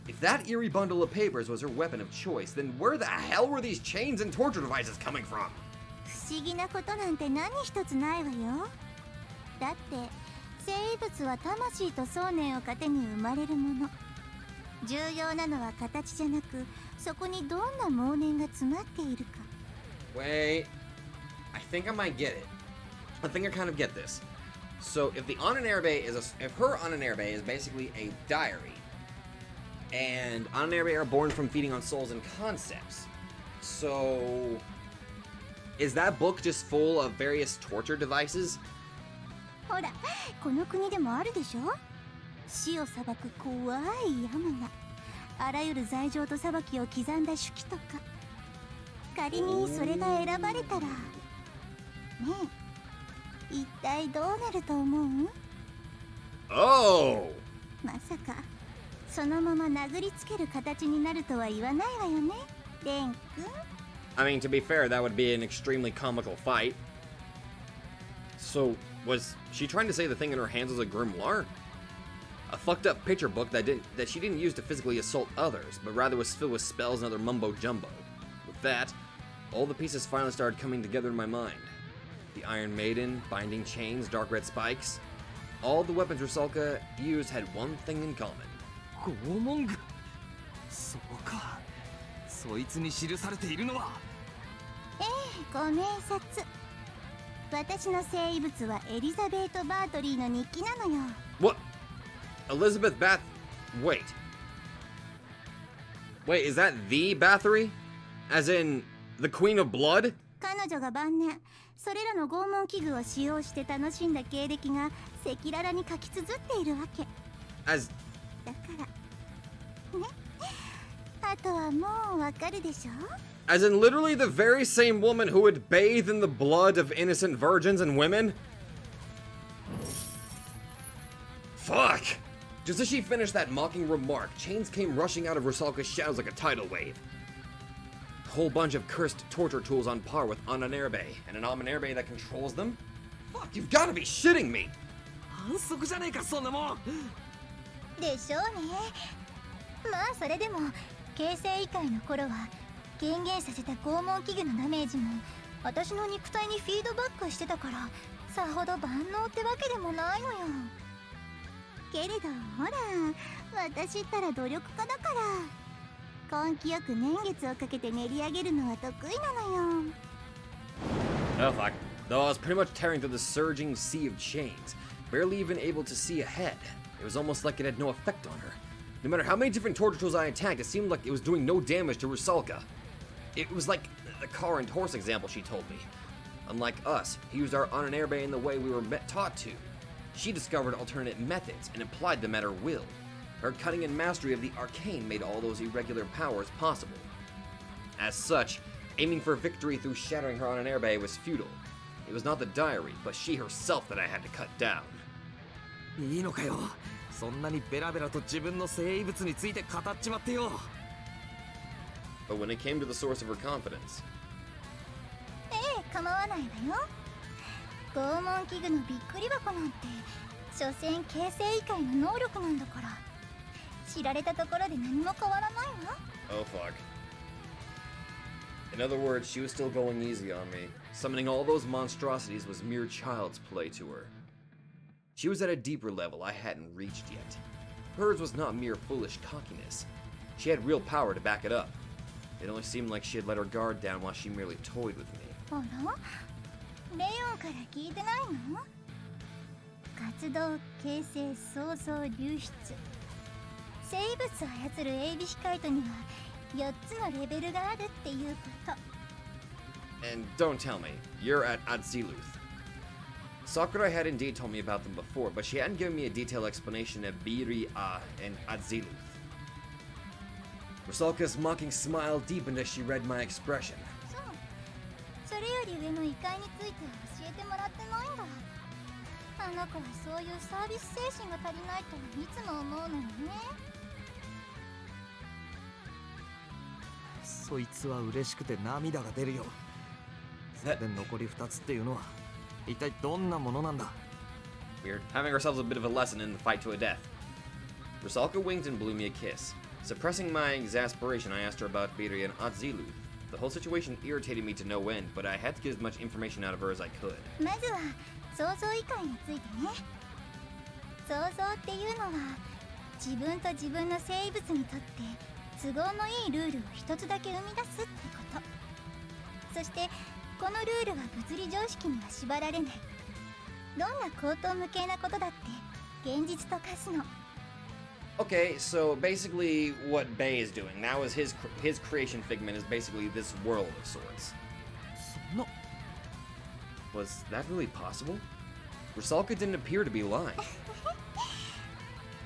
If that eerie bundle of papers was her weapon of choice, then where the hell were these chains and torture devices coming from? 不思議なことなんて何一つないわよ。だって生物は魂と想念を糧に生まれるもの。重要なのは形じゃなく、そこにどんな妄念が詰まっているか。 Wait, I think I might get it. I think I kind of get this. So if the Ananerbe if her Ananerbe is basically a diary, and Ananerbe are born from feeding on souls and concepts, so is that book just full of various torture devices? ほら、この国でもあるでしょ。死を裁く怖い山が、あらゆる罪状と裁きを刻んだ手記とか。仮にそれが選ばれたら、ねえ、一体どうなると思う？ Oh! まさかそのまま殴りつける形になるとは言わないわよね、レン君。 I mean, to be fair, that would be an extremely comical fight. So, was she trying to say the thing in her hands was a grimoire? A fucked up picture book that she didn't use to physically assault others, but rather was filled with spells and other mumbo jumbo. With that, all the pieces finally started coming together in my mind. The Iron Maiden, binding chains, dark red spikes. All the weapons Rusalka used had one thing in common. 拷問具。そうか。そいつに記されているのは。ええ、ご明察。私の生物はエリザベート・バートリーの日記なのよ。 What? Elizabeth Wait. Wait, is that the Bathory? As in, the Queen of Blood? 彼女が晩年それらの拷問器具を使用して楽しんだ経歴が赤裸々に書き綴っているわけ。 As だからね、あとはもうわかるでしょ。 As in literally the very same woman who would bathe in the blood of innocent virgins and women? Fuck! Just as she finished that mocking remark, chains came rushing out of Rusalka's shadows like a tidal wave. A whole bunch of cursed torture tools on par with Ananerbe, and an Ananerbe that controls them? Fuck, you've gotta be shitting me! 反則じゃねえかそんなもん。でしょうね。まあそれでも形成以外の頃は減減させた拷問器具のダメージも私の肉体にフィードバックしてたから、さほど万能ってわけでもないのよ。けれどほら、私ったら努力家だから、根気よく年月をかけて練り上げるのは得意なのよ。 Oh fuck. Though I was pretty much tearing through the surging sea of chains, barely even able to see ahead. It was almost like it had no effect on her. No matter how many different torture tools I attacked, it seemed like it was doing no damage to Rusalka. It was like the car and horse example she told me. Unlike us, he used our Ananerbe in the way we were taught to. She discovered alternate methods and applied them at her will. Her cunning and mastery of the arcane made all those irregular powers possible. As such, Aiming for victory through shattering her on an airbay was futile. It was not the diary, but she herself that I had to cut down. いいのかよ。そんなにベラベラと自分の生物について語っちまってよ。But when it came to the source of her confidence, ええ、構わないわよ。拷問器具のびっくり箱なんて所詮形成以外の能力なんだから、知られたところで何も変わらないわ。 oh fuck. In other words, she was still going easy on me. Summoning all those monstrosities was mere child's play to her. She was at a deeper level I hadn't reached yet. Hers was not mere foolish cockiness. She had real power to back it up. It only seemed like she had let her guard down while she merely toyed with me. あら、レオンから聞いてないの？活動、形成、創造、流出。生物を操るエイビヒカイトには4つのレベルがあるっていうこと。 And don't tell me, you're at Adziluth. Sakurai had indeed told me about them before, but she hadn't given me a detailed explanation of Irae and Adziluth. Rusalka's mocking smile deepened as she read my expression. そう。それより上の異界については教えてもらってないんだ。あの子はそういうサービス精神が足りないといつも思うのよね。そいつは嬉しくて涙が出るよ。で残り2つっていうのは一体どんなものなんだ？ We're having ourselves a bit of a lesson in the fight to a death. Rusalka winked and blew me a kiss. Suppressing my exasperation, I asked her about Irae and Adziluth. The whole situation irritated me to no end, but I had to get as much information out of her as I could. まずは創造異界についてね。創造っていうのは自分と自分の生物にとって都合のいいルールを一つだけ生み出すってこと。そしてこのルールは物理常識には縛られない。どんな高等無形なことだって現実と化すの。Okay, so basically what Bay is doing now is his creation figment is basically this world of sorts. そんな Was that really possible? Rusalka didn't appear to be lying.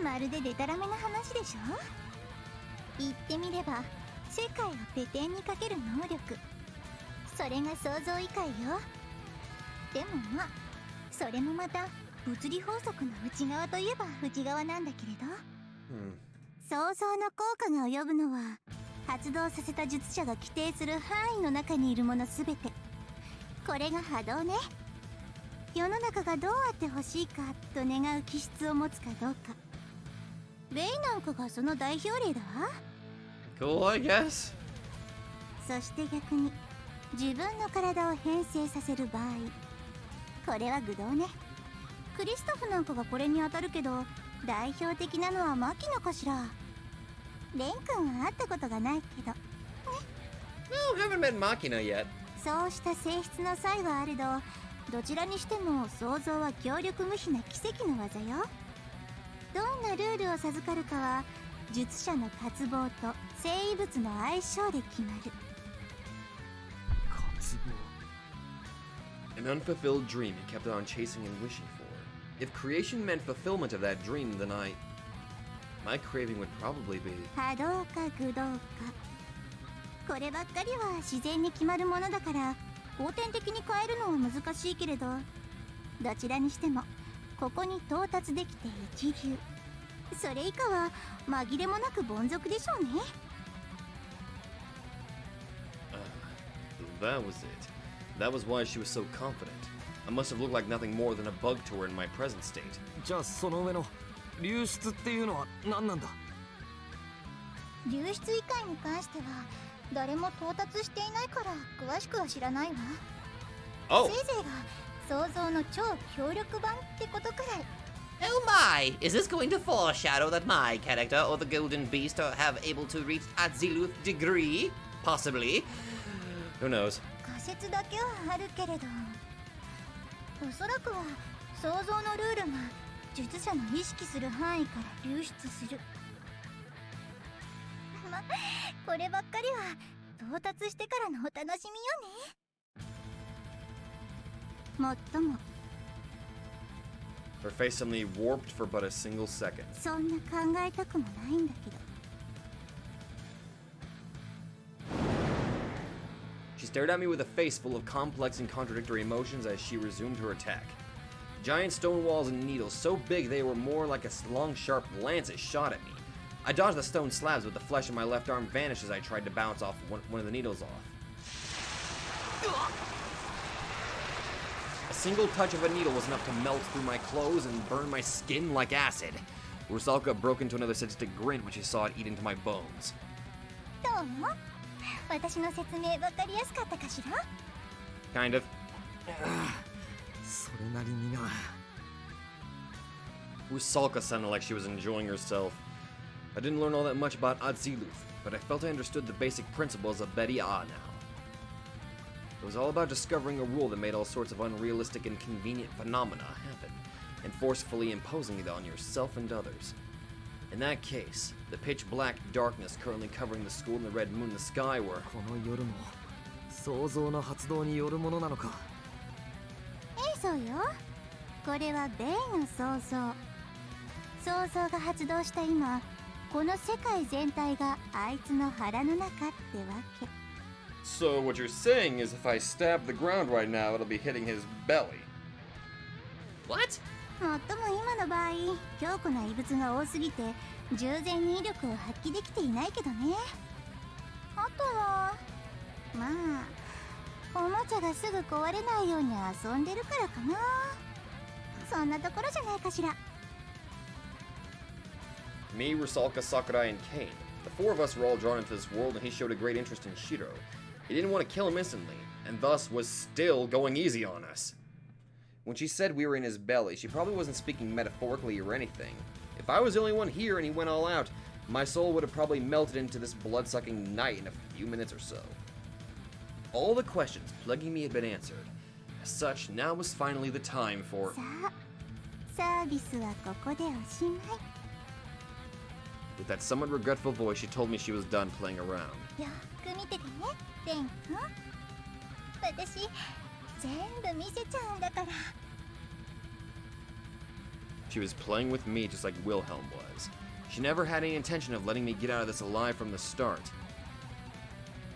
まるでデタラメな話でしょ。言ってみれば世界をペテンにかける能力、それが創造異界よ。でもまあそれもまた物理法則の内側といえば内側なんだけれど、創造の効果が及ぶのは発動させた術者が規定する範囲の中にいるものすべて。これが波動ね。世の中がどうあってほしいかと願う気質を持つかどうか。ベイなんかがその代表例だわ。 Cool, I guess. そして逆に自分の体を変性させる場合、これは愚道ね。クリストフなんかがこれに当たるけど、代表的なのはマキノかしら。レン君は会ったことがないけど。 No, haven't met Machina yet. そうした性質の差異はあれど、どちらにしても創造は強力無比な奇跡の技よ。どんなルールを授かるかは術者の渇望と生物の相性で決まる。 An unfulfilled dream he kept on chasing and wishing for. If creation meant fulfillment of that dream, then my craving would probably be 波動か愚動か。こればっかりは自然に決まるものだから後天的に変えるのは難しいけれど、どちらにしてもここに到達できて一流。それ以下は紛れもなく凡俗でしょうね。That was it. That was why she was so confident. I must have looked like nothing more than a bug to her in my present state. じゃあその上の流出っていうのは何なんだ？流出異界に関しては誰も到達していないから詳しくは知らないわ。Oh! せいぜいが想像の超強力版ってことくらい。 Oh my! Is this going to foreshadow that my character or the Golden Beast are have able to reach Adziluth degree? Possibly. Who knows? 仮説だけはあるけれど、おそらくは想像のルールが術者の意識する範囲から流出する。ま、こればっかりは到達してからのお楽しみよね。もっとも Her face suddenly warped for but a single second. そんな考えたくもないんだけど。She stared at me with a face full of complex and contradictory emotions as she resumed her attack. Giant stone walls and needles, so big they were more like a long, sharp lance, it shot at me. I dodged the stone slabs, but the flesh in my left arm vanished as I tried to bounce off one of the needles off. A single touch of a needle was enough to melt through my clothes and burn my skin like acid. Rusalka broke into another sadistic grin when she saw it eat into my bones. どうも私の説明わかりやすかったかしら Kind of. それなりにな。 Rusalka sounded like she was enjoying herself. I didn't learn all that much about Atziluth, but I felt I understood the basic principles of Bedi A now. It was all about discovering a rule that made all sorts of unrealistic and convenient phenomena happen, and forcefully imposing it on yourself and others. In that case, the pitch-black darkness currently covering the school and the red moon in the sky were... この夜も想像の発動によるものなのか。そうよこれはベイの想像想像が発動した今この世界全体があいつの腹の中ってわけ So what you're saying is if I stab the ground right now, it'll be hitting his belly. What? もっとも今の場合強固な異物が多すぎて従前に威力を発揮できていないけどねあとはまあおもちゃがすぐ壊れないように遊んでるからかなそんなところじゃないかしら Me, Rusalka, Sakurai, and Kane. The four of us were all drawn into this world, and he showed a great interest in Shiro. He didn't want to kill him instantly, and thus was still going easy on us. When she said we were in his belly, she probably wasn't speaking metaphorically or anything. If I was the only one here and he went all out, my soul would have probably melted into this blood-sucking night in a few minutes or so. All the questions plaguing me had been answered. As such, now was finally the time for... さあサービスはここでおしまい With that somewhat regretful voice, she told me she was done playing around. よく見ててねベン君私全部見せちゃうんだから She was playing with me just like Wilhelm was. She never had any intention of letting me get out of this alive from the start.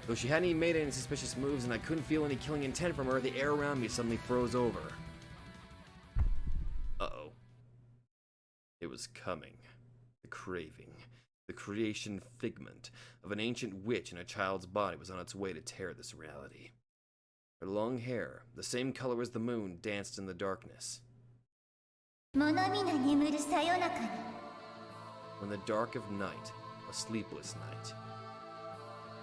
Though she hadn't even made any suspicious moves and I couldn't feel any killing intent from her, the air around me suddenly froze over. Uh-oh. It was coming. The craving. The creation figment of an ancient witch in a child's body was on its way to tear this reality. Her long hair, the same color as the moon, danced in the darkness. 物見な眠るさよなかに When the dark of night, a sleepless night.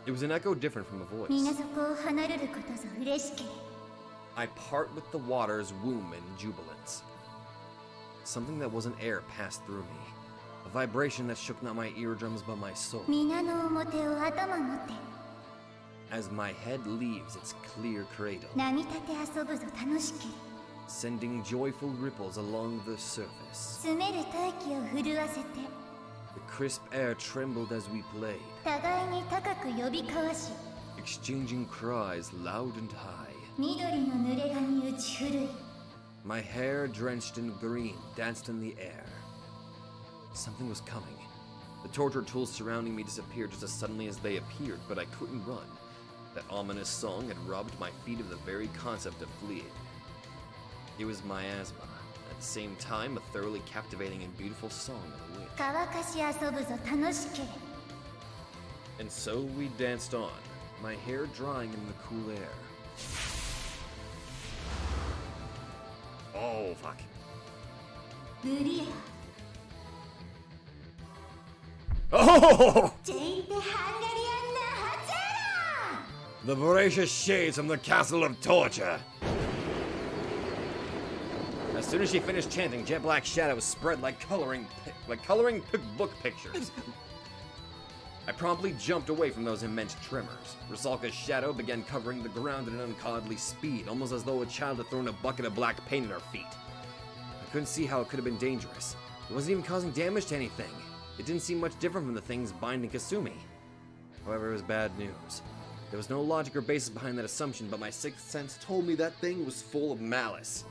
It was an echo different from a voice. 水底を離れることぞ嬉しけれ I part with the water's womb in jubilance. Something that wasn't air passed through me. A vibration that shook not my eardrums but my soul. 皆の表を頭もて As my head leaves its clear cradle, 波立て遊ぶぞ楽しけれ sending joyful ripples along the surface. 住める大気を震わせて The crisp air trembled as we played, 互いに高く呼び交わし exchanging cries loud and high. 緑の濡れ髪打ち震い My hair, drenched in green, danced in the air. Something was coming. The torture tools surrounding me disappeared just as suddenly as they appeared, but I couldn't run. That ominous song had robbed my feet of the very concept of fleeing. It was miasma, and at the same time a thoroughly captivating and beautiful song of the wind. 乾かし遊ぶぞ楽しけれ And so we danced on, my hair drying in the cool air. Oh, fuck. ブリア Oh! ジェイテハンガリアンナハチェラ The voracious shades from the castle of torture. As soon as she finished chanting, jet black shadows spread like coloring book pictures. I promptly jumped away from those immense tremors. Rusalka's shadow began covering the ground at an ungodly speed, almost as though a child had thrown a bucket of black paint at her feet. I couldn't see how it could have been dangerous. It wasn't even causing damage to anything. It didn't seem much different from the things binding Kasumi. However, it was bad news. There was no logic or basis behind that assumption, but my sixth sense told me that thing was full of malice.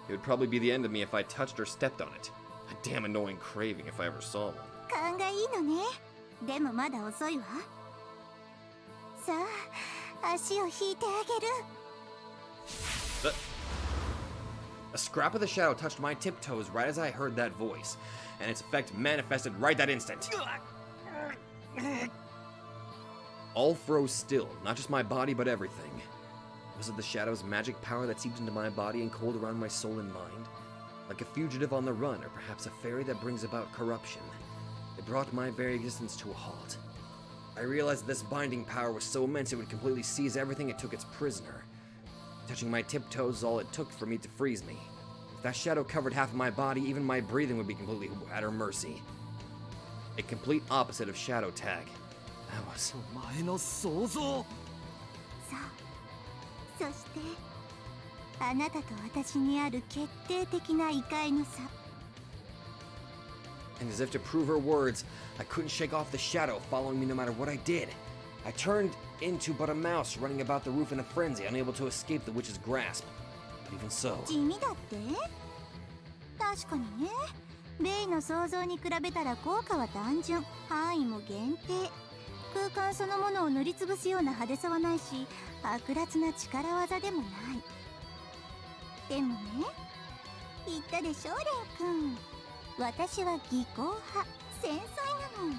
It would probably be the end of me if I touched or stepped on it. A damn annoying craving if I ever saw one. 勘がいいのねでもまだ遅いわさあ足を引いてあげる。 A scrap of the shadow touched my tiptoes right as I heard that voice, and its effect manifested right that instant. All froze still, not just my body, but everything. Was it the shadow's magic power that seeped into my body and coiled around my soul and mind? Like a fugitive on the run, or perhaps a fairy that brings about corruption. It brought my very existence to a halt. I realized that this binding power was so immense it would completely seize everything it took its prisoner. Touching my tiptoes is all it took for me to freeze me. If that shadow covered half of my body, even my breathing would be completely at her mercy. A complete opposite of Shadow Tag. That was... お前の想像。そう。そしてあなたと私にある決定的な異界の差。 And as if to prove her words, I couldn't shake off the shadow following me no matter what I did. I turned into but a mouse running about the roof in a frenzy, unable to escape the witch's grasp. But even so... 地味だって？確かにね。ベイの想像に比べたら効果は単純、範囲も限定。空間そのものを塗りつぶすような派手さはないし、悪辣な力技でもない。でもね、言ったでしょ、レン君。私は技巧派、繊細なの。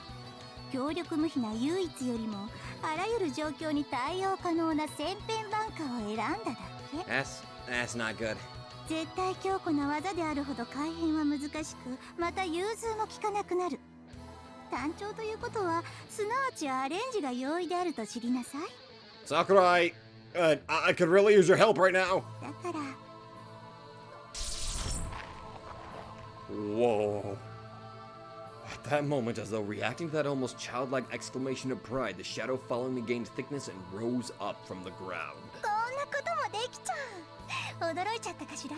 強力無比な唯一よりも、あらゆる状況に対応可能な千変万化を選んだだけ。That's not good. 絶対強固な技であるほど改変は難しく、また融通も効かなくなる。単調ということは、すなわちアレンジが容易であると知りなさい。Sakurai, I could really use your help right now. だから。Whoa. At that moment, as though reacting to that almost childlike exclamation of pride, the shadow following me gained thickness and rose up from the ground. こんなこともできちゃう。驚いちゃったかしら？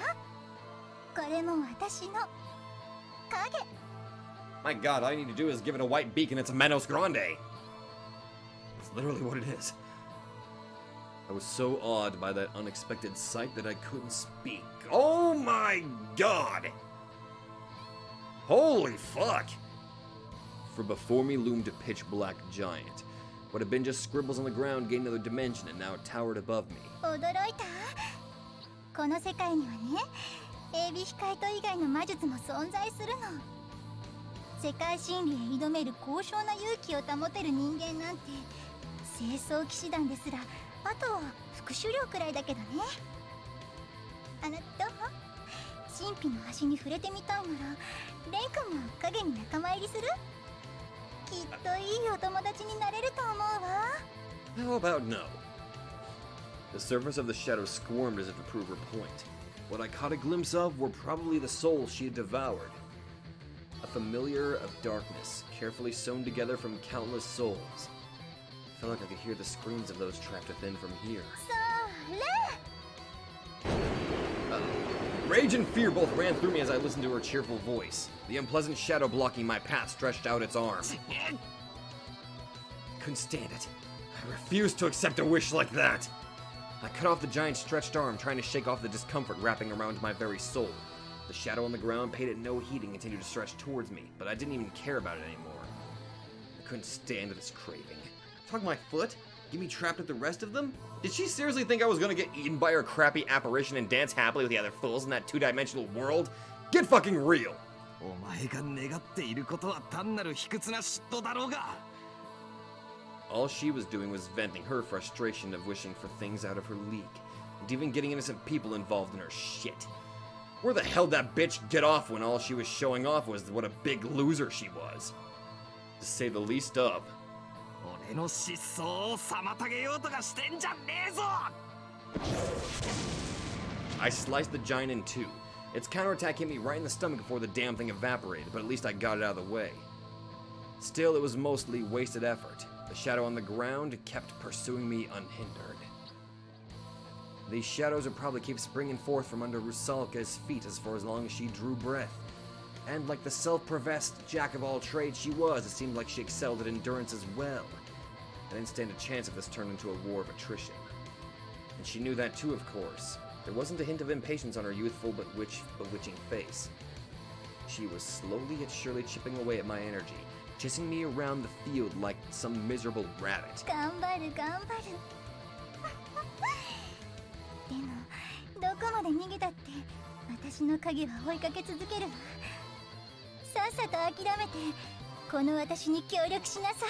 これも私の影。 My god, all you need to do is give it a white beak and it's a Manos Grande. That's literally what it is. I was so awed by that unexpected sight that I couldn't speak. Oh my god! Holy fuck! For before me loomed a pitch-black giant. What had been just scribbles on the ground gained another dimension and now it towered above me. 驚いた？この世界にはね、エビヒカイト以外の魔術も存在するの。世界真理へ挑める高尚な勇気を保てる人間なんて、清掃騎士団ですら、あとは副首領くらいだけどね。あなたどう？神秘の端に触れてみたいなら、レン君も影に仲間入りする？きっといいお友達になれると思うわ。 How about no? The surface of the shadow squirmed as if to prove her point. What I caught a glimpse of were probably the souls she had devoured. A familiar of darkness, carefully sewn together from countless souls. I felt like I could hear the screams of those trapped within from here. それ！ Rage and fear both ran through me as I listened to her cheerful voice. The unpleasant shadow blocking my path stretched out its arm. I couldn't stand it. I refused to accept a wish like that. I cut off the giant's stretched arm, trying to shake off the discomfort wrapping around my very soul. The shadow on the ground paid it no heed and continued to stretch towards me, but I didn't even care about it anymore. I couldn't stand this craving. Talk my foot? Get me trapped with the rest of them? Did she seriously think I was gonna get eaten by her crappy apparition and dance happily with the other fools in that two-dimensional world? Get fucking real! お前が願っていることは単なる卑屈な嫉妬だろうが。 All she was doing was venting her frustration of wishing for things out of her league, and even getting innocent people involved in her shit. Where the hell did that bitch get off when all she was showing off was what a big loser she was? To say the least of. 俺の失踪を妨げようとかしてんじゃねえぞ。 I sliced the giant in two. Its counterattack hit me right in the stomach before the damn thing evaporated, but at least I got it out of the way. Still, it was mostly wasted effort. The shadow on the ground kept pursuing me unhindered. These shadows would probably keep springing forth from under Rusalka's feet for as long as she drew breath. And like the self-professed jack-of-all-trades she was, it seemed like she excelled at endurance as well. I didn't stand a chance if this turned into a war of attrition. And she knew that too, of course. There wasn't a hint of impatience on her youthful but bewitching face. She was slowly yet surely chipping away at my energy, chasing me around the field like some miserable rabbit. 頑張る頑張る。でもどこまで逃げたって私の影は追いかけ続けるわ。さっさと諦めてこの私に協力しなさい。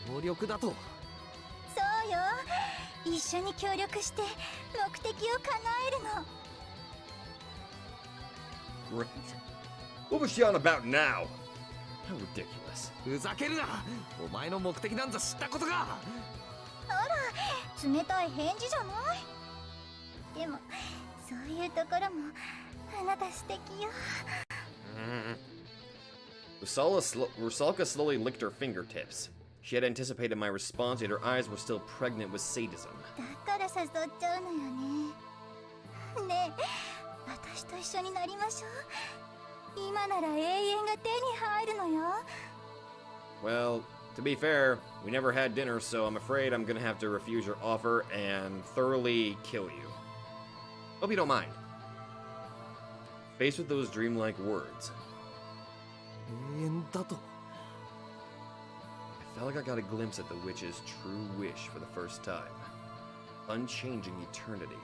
協力だと。そうよ、一緒に協力して目的を叶えるの。 Right. What was she on about now? How ridiculous. ふざけるな。お前の目的なんざ知ったことか。冷たい返事じゃない。でもそういうところもあなた素敵よ。Rusalka slowly licked her fingertips. She had anticipated my response, yet her eyes were still pregnant with sadism. だから誘っちゃうのよね。ねえ、私と一緒になりましょう。今なら永遠が手に入るのよ。Well, to be fair, we never had dinner, so I'm afraid I'm gonna have to refuse your offer and thoroughly kill you. Hope you don't mind. Faced with those dreamlike words, 永遠だと。 I felt like I got a glimpse at the witch's true wish for the first time. Unchanging eternity.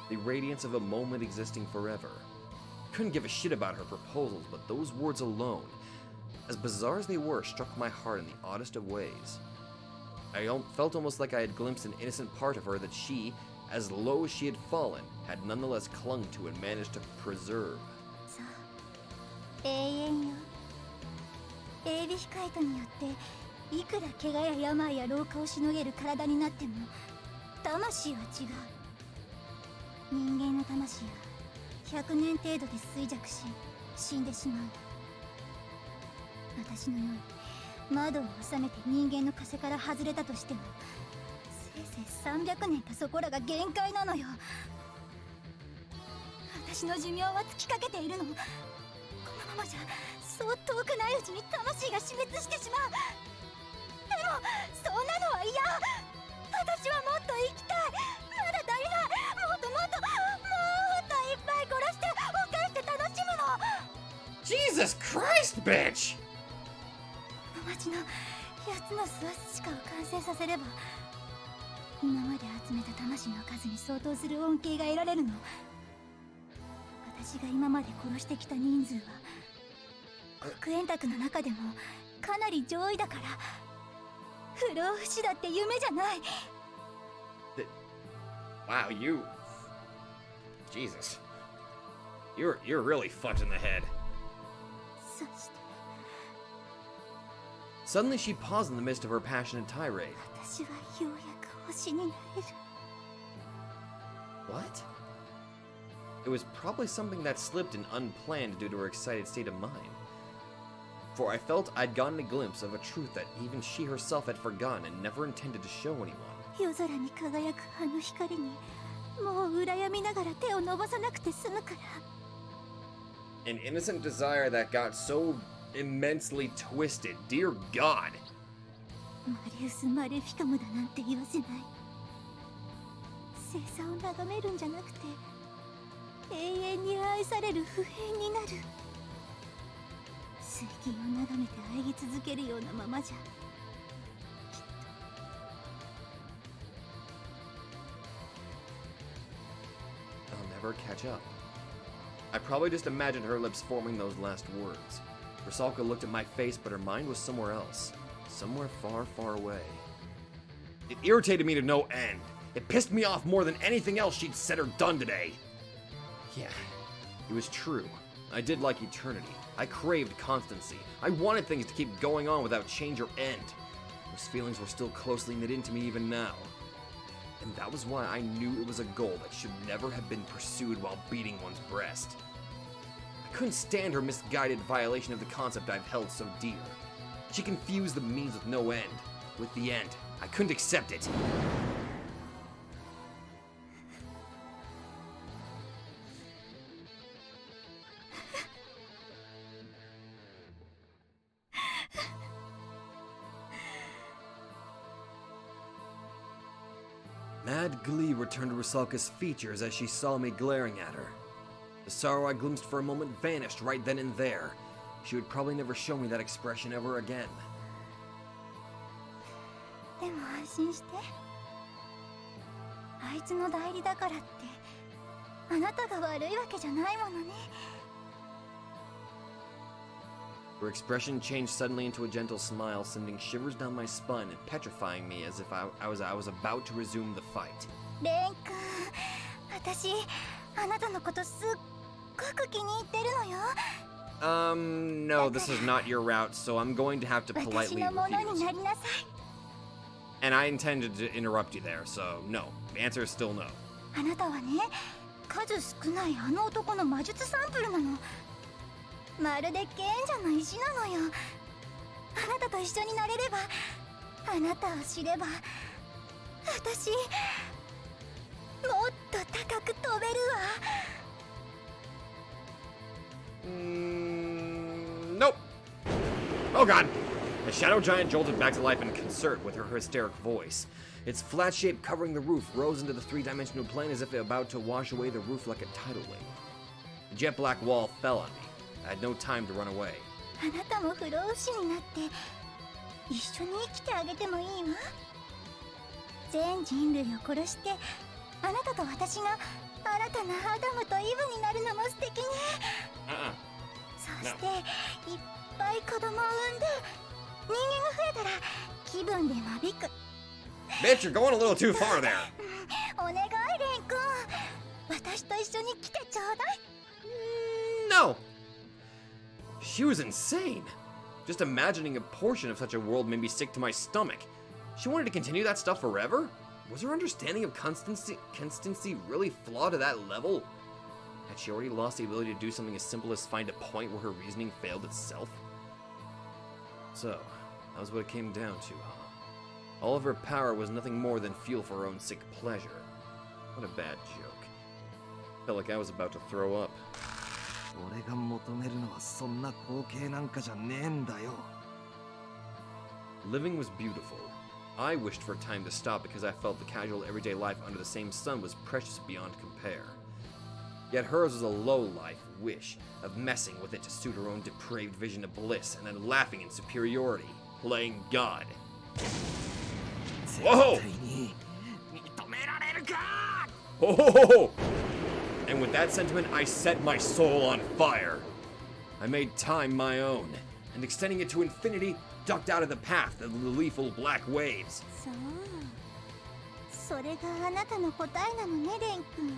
The radiance of a moment existing forever. Couldn't give a shit about her proposals, but those words alone, as bizarre as they were, struck my heart in the oddest of ways. I felt almost like I had glimpsed an innocent part of her that she, as low as she had fallen, had nonetheless clung to and managed to preserve. そう、永遠よ。エビヒカイトによっていくら怪我や病や老化をしのげる体になっても魂は違う。人間の魂は100年程度で衰弱し死んでしまう。私のように窓を収めて人間の枷から外れたとしてもせいぜい300年かそこらが限界なのよ。私の寿命は尽きかけているの。このままじゃそう遠くないうちに魂が死滅してしまう。でもそんなのは嫌。私はもっと生きたい。まだ足りない。もっともっといっぱい殺して犯して楽しむの。 Jesus Christ, bitch! この町の8つのスワスチカを完成させれば今まで集めた魂の数に相当する恩恵が得られるの。私が今まで殺してきた人数は黒煙卓の中でもかなり上位だから。不老不死だって夢じゃない。 Wow, you... Jesus. You're really fucked in the head. そして Suddenly she paused in the midst of her passionate tirade. 私はようやく星になれる。 What? It was probably something that slipped and unplanned due to her excited state of mind. For I felt I'd gotten a glimpse of a truth that even she herself had forgotten and never intended to show anyone. 夜空に輝くあの光にもう羨みながら手を伸ばさなくて済むから。 An innocent desire that got so immensely twisted. Dear God. マリウス・マレフィカムだなんて言わせない。星座を眺めるんじゃなくて永遠に愛される不変になる。水銀を眺めて愛り続けるようなままじゃ I'll never catch up. I probably just imagined her lips forming those last words. Rusalka looked at my face, but her mind was somewhere else. Somewhere far, far away. It irritated me to no end. It pissed me off more than anything else she'd said or done today. Yeah, it was true. I did like eternity. I craved constancy. I wanted things to keep going on without change or end. Those feelings were still closely knit into me even now. And that was why I knew it was a goal that should never have been pursued while beating one's breast. I couldn't stand her misguided violation of the concept I've held so dear. She confused the means with no end, with the end. I couldn't accept it. Mad glee returned to Rusalka's features as she saw me glaring at her. The sorrow I glimpsed for a moment vanished right then and there. She would probably never show me that expression ever again. でも安心してあいつの代理だからってあなたが悪いわけじゃないものね。 Her expression changed suddenly into a gentle smile, sending shivers down my spine and petrifying me as if I was about to resume the fight. レン君、私あなたのことすっごく気に入ってるのよ。No, this is not your route, so I'm going to have to 私 politely のものに refuse. なりなさい。 And I intended to interrupt you there, so no. The answer is still no. あなたはね、数少ないあの男の魔術サンプルなの。まるで賢者の石なのよ。あなたと一緒になれれば、あなたを知れば、私もっと高く飛べるわ。Nope. Oh god. The shadow giant jolted back to life in concert with her hysteric voice. Its flat shape covering the roof rose into the three-dimensional plane as if it about to wash away the roof like a tidal wave. The jet black wall fell on me. I had no time to run away. あなたも不老不死になって一緒に生きてあげてもいいわ。全人類を殺してあなたと私が新たなアダムとイブになるのも素敵ね。そしていっぱい子供を産んで人間が増えたら気分で間引く。 Bitch, you're going a little too far there. お願いレン君、私と一緒に来てちょうだい。 No. She was insane. Just imagining a portion of such a world made me sick to my stomach. She wanted to continue that stuff forever? Was her understanding of constancy really flawed to that level? Had she already lost the ability to do something as simple as find a point where her reasoning failed itself? So, that was what it came down to, huh? All of her power was nothing more than fuel for her own sick pleasure. What a bad joke. Felt like I was about to throw up. 俺が求めるのはそんな光景なんかじゃねえんだよ。 Living was beautiful. I wished for time to stop because I felt the casual everyday life under the same sun was precious beyond compare. Yet hers was a low-life wish of messing with it to suit her own depraved vision of bliss and then laughing in superiority, playing God. Whoa! 絶対に認められるか! Oh! And with that sentiment, I set my soul on fire. I made time my own, and extending it to infinity, ducked out of the path of the lethal black waves. そう、それがあなたの答えなのねレン君。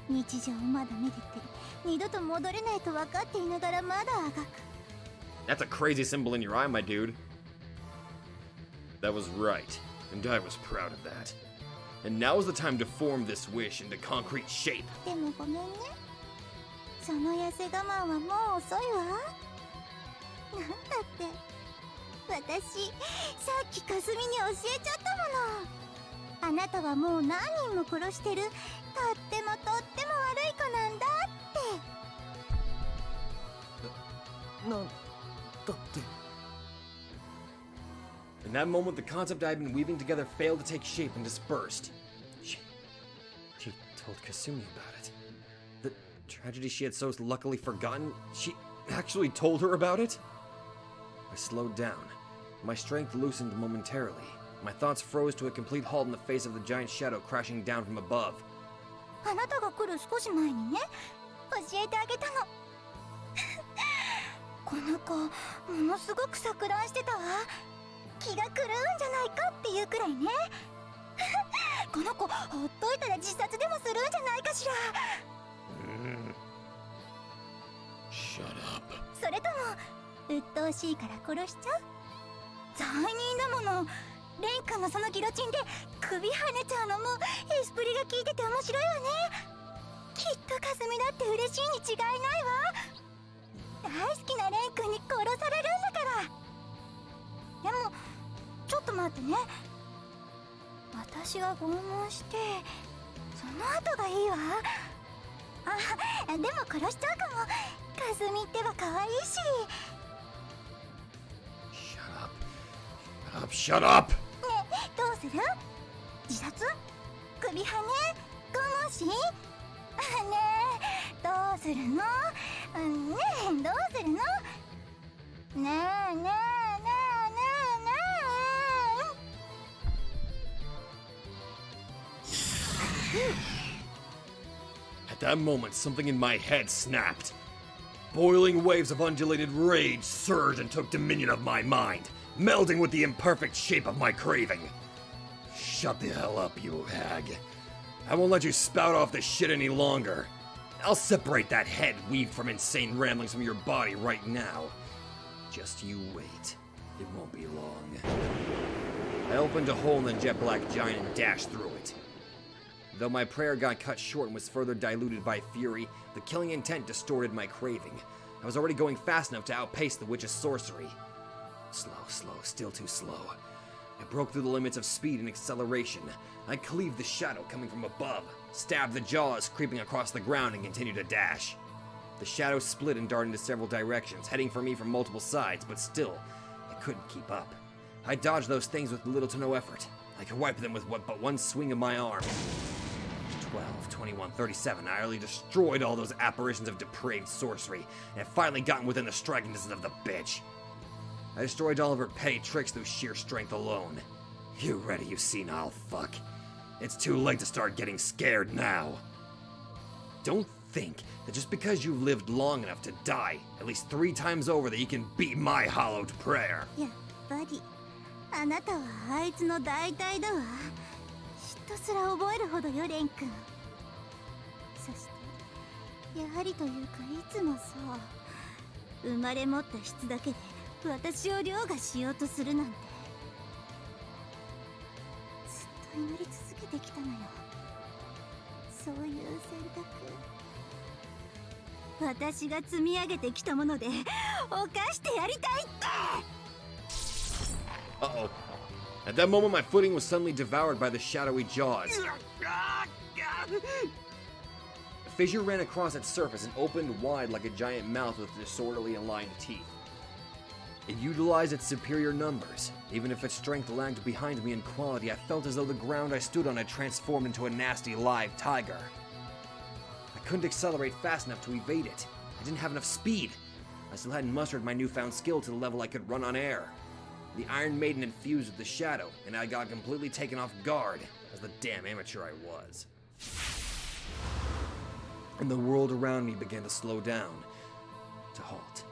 日常をまだ見てて二度と戻れないと分かっていながらまだあがく。 That's a crazy symbol in your eye, my dude. That was right, and I was proud of that. And now is the time to form this wish into concrete shape. でもごめんね。その痩せ我慢はもう遅いわ。なんだって私さっきかすみに教えちゃったもの。あなたはもう何人も殺してるとっても悪い子なんだって。なんだって。 In that moment, the concept I had been weaving together failed to take shape and dispersed. She told Kasumi about it. The tragedy she had so luckily forgotten, she actually told her about it? I slowed down. My strength loosened momentarily. My thoughts froze to a complete halt in the face of the giant shadow crashing down from above. あなたが来る少し前にね、教えてあげたの。この子、ものすごく錯乱してたわ。気が狂うんじゃないかっていうくらいね。この子、ほっといたら自殺でもするんじゃないかしら。Shut up. それとも、鬱陶しいから殺しちゃう？罪人だもの。レン君のそのギロチンで首跳ねちゃうのもエスプリが効いてて面白いわね。きっとかすみだって嬉しいに違いないわ。大好きなレン君に殺されるんだから。でもちょっと待ってね。私が拷問してその後がいいわ。あ、でも殺しちゃうかも。かすみってば可愛いし。 Shut up. Shut up! ねえ、どうする？自殺？首はね？拷問死？ねえ、どうするの？ねえ、どうするの？ねえねえねえねえねえ。that moment, something in my head snapped. Boiling waves of undulated rage surged and took dominion of my mind, melding with the imperfect shape of my craving. Shut the hell up, you hag. I won't let you spout off this shit any longer. I'll separate that head weaved from insane ramblings from your body right now. Just you wait. It won't be long. I opened a hole in the jet black giant and dashed through it. Though my prayer got cut short and was further diluted by fury, the killing intent distorted my craving. I was already going fast enough to outpace the witch's sorcery. Slow, still too slow. I broke through the limits of speed and acceleration. I cleaved the shadow coming from above, stabbed the jaws creeping across the ground, and continued to dash. The shadow split and darted into several directions, heading for me from multiple sides, but still, I couldn't keep up. I dodged those things with little to no effort. I could wipe them with but one swing of my arm. 12, 21, 37, I utterly destroyed all those apparitions of depraved sorcery, and had finally gotten within the striking distance of the bitch. I destroyed all of her petty tricks through sheer strength alone. You ready, you senile fuck? It's too late to start getting scared now. Don't think that just because you've lived long enough to die at least 3 times over that you can beat my hallowed prayer. やっぱりあなたはあいつの大体だわ。嫉妬すら覚えるほどよ、レン君。そしてやはりというかいつもそう。生まれ持った質だけで私を凌駕しようとするなんて。ずっと祈り続けてきたのよ。そういう選択。私が積み上げてきたもので犯してやりたいって。 Uh-oh. At that moment, my footing was suddenly devoured by the shadowy jaws. A fissure ran across its surface and opened wide like a giant mouth with disorderly aligned teeth. It utilized its superior numbers. Even if its strength lagged behind me in quality, I felt as though the ground I stood on had transformed into a nasty live tiger. I couldn't accelerate fast enough to evade it. I didn't have enough speed. I still hadn't mustered my newfound skill to the level I could run on air. The Iron Maiden had fused with the shadow, and I got completely taken off guard, as the damn amateur I was. And the world around me began to slow down, to halt.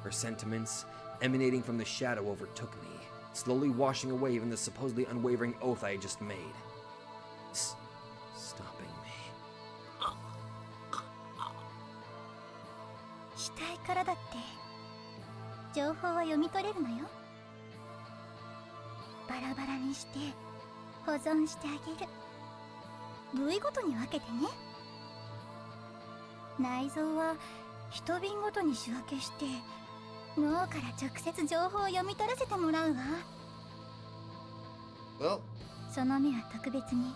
Her sentiments, emanating from the shadow, overtook me, slowly washing away even the supposedly unwavering oath I had just made. Stopping me. 死体からだって情報は読み取れるのよ。バラバラにして保存してあげる。部位ごとに分けてね。内臓は一瓶ごとに仕分けして脳から直接情報を読み取らせてもらうわ。 Well, その目は特別に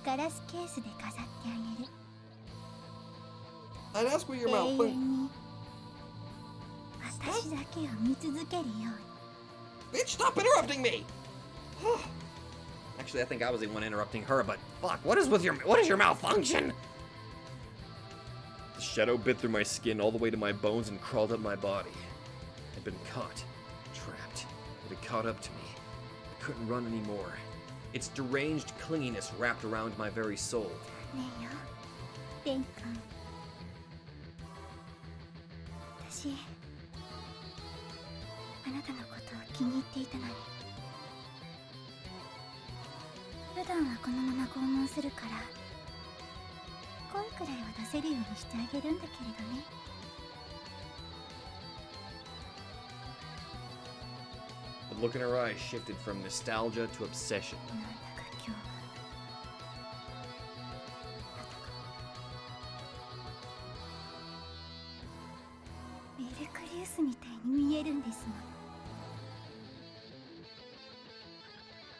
ガラスケースで飾ってあげる。 I'd ask what your 永 mouth. 遠に私だけを見続けるように。 Bitch, stop interrupting me! Actually, I think I was the one interrupting her, but fuck, what is your malfunction? The shadow bit through my skin all the way to my bones and crawled up my body. I'd been caught, trapped. It had caught up to me. I couldn't run anymore. Its deranged clinginess wrapped around my very soul. ねえよ、レン君。私、あなたのことを気に入っていたのに。普段はこのまま拷問するから、声くらいは出せるようにしてあげるんだけれどね。The look in her eyes shifted from nostalgia to obsession. なんだか今日は。メルクリウスみたいに見えるんですもん。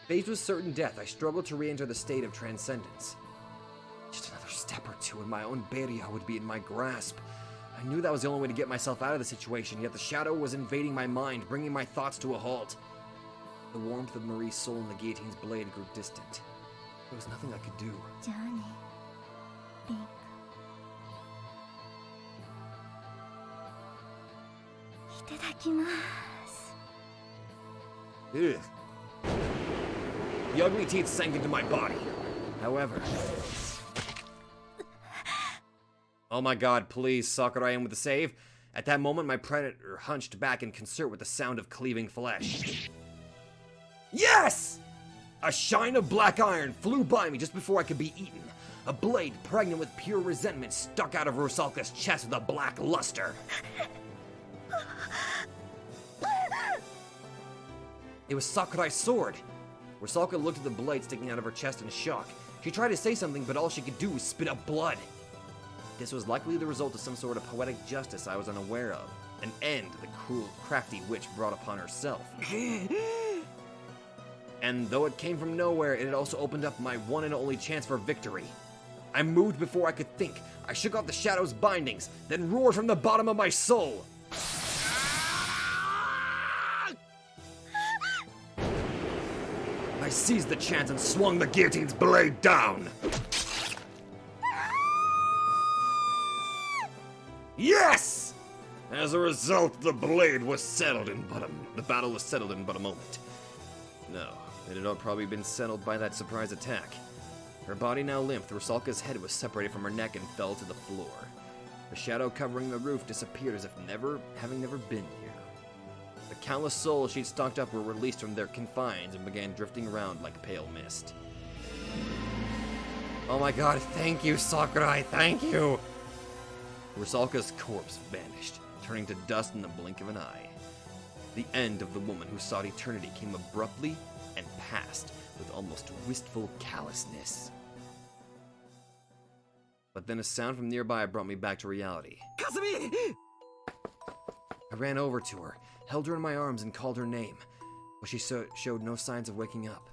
Faced with certain death, I struggled to re-enter the state of transcendence. Just another step or two and my own Beria would be in my grasp. I knew that was the only way to get myself out of the situation, yet the shadow was invading my mind, bringing my thoughts to a halt. The warmth of Marie's soul and the guillotine's blade grew distant. There was nothing I could do. じゃあね、レン君。いただきます。 Ugh. The ugly teeth sank into my body. However, Oh my god, please, Sakurai in with the save. At that moment, my predator hunched back in concert with the sound of cleaving flesh. Yes! A shine of black iron flew by me just before I could be eaten. A blade pregnant with pure resentment stuck out of Rusalka's chest with a black luster. It was Sakurai's sword. Rusalka looked at the blade sticking out of her chest in shock. She tried to say something, but all she could do was spit up blood. This was likely the result of some sort of poetic justice I was unaware of. An end the cruel, crafty witch brought upon herself. And though it came from nowhere, it had also opened up my one and only chance for victory. I moved before I could think. I shook off the shadow's bindings, then roared from the bottom of my soul. I seized the chance and swung the guillotine's blade down. Yes! As a result, the battle was settled in but a moment. No, it had all probably been settled by that surprise attack. Her body now limped, Rusalka's head was separated from her neck and fell to the floor. The shadow covering the roof disappeared as if having never been here. The countless souls she'd stocked up were released from their confines and began drifting around like pale mist. Oh my god, thank you, Sakurai, thank you! Rusalka's corpse vanished, turning to dust in the blink of an eye. The end of the woman who sought eternity came abruptly and passed with almost wistful callousness. But then a sound from nearby brought me back to reality. Kasumi! I ran over to her, held her in my arms and called her name, but she showed no signs of waking up.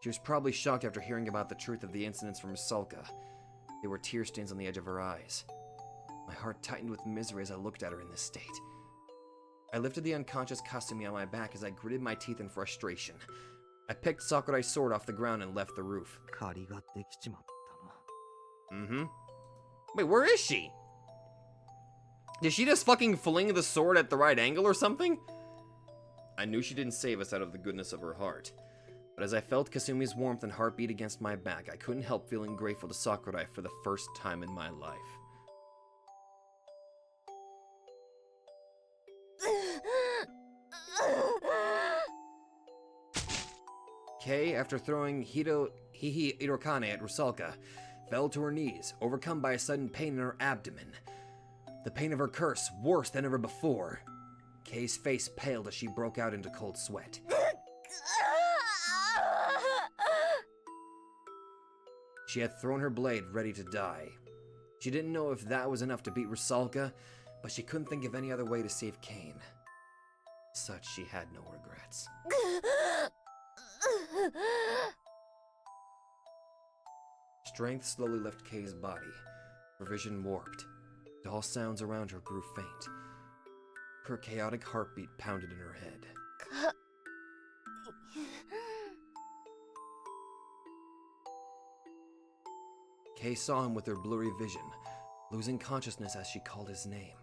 She was probably shocked after hearing about the truth of the incidents from Rusalka. There were tear stains on the edge of her eyes. My heart tightened with misery as I looked at her in this state. I lifted the unconscious Kasumi on my back as I gritted my teeth in frustration. I picked Sakurai's sword off the ground and left the roof. Wait, where is she? Did she just fucking fling the sword at the right angle or something? I knew she didn't save us out of the goodness of her heart. But as I felt Kasumi's warmth and heartbeat against my back, I couldn't help feeling grateful to Sakurai for the first time in my life. Kei, after throwing Hihi Irokane at Rusalka, fell to her knees, overcome by a sudden pain in her abdomen. The pain of her curse, worse than ever before. Kei's face paled as she broke out into cold sweat. She had thrown her blade, ready to die. She didn't know if that was enough to beat Rusalka, but she couldn't think of any other way to save Kane. Such she had no regrets. Strength slowly left Kei's body. Her vision warped. All sounds around her grew faint. Her chaotic heartbeat pounded in her head. Kei saw him with her blurry vision, losing consciousness as she called his name.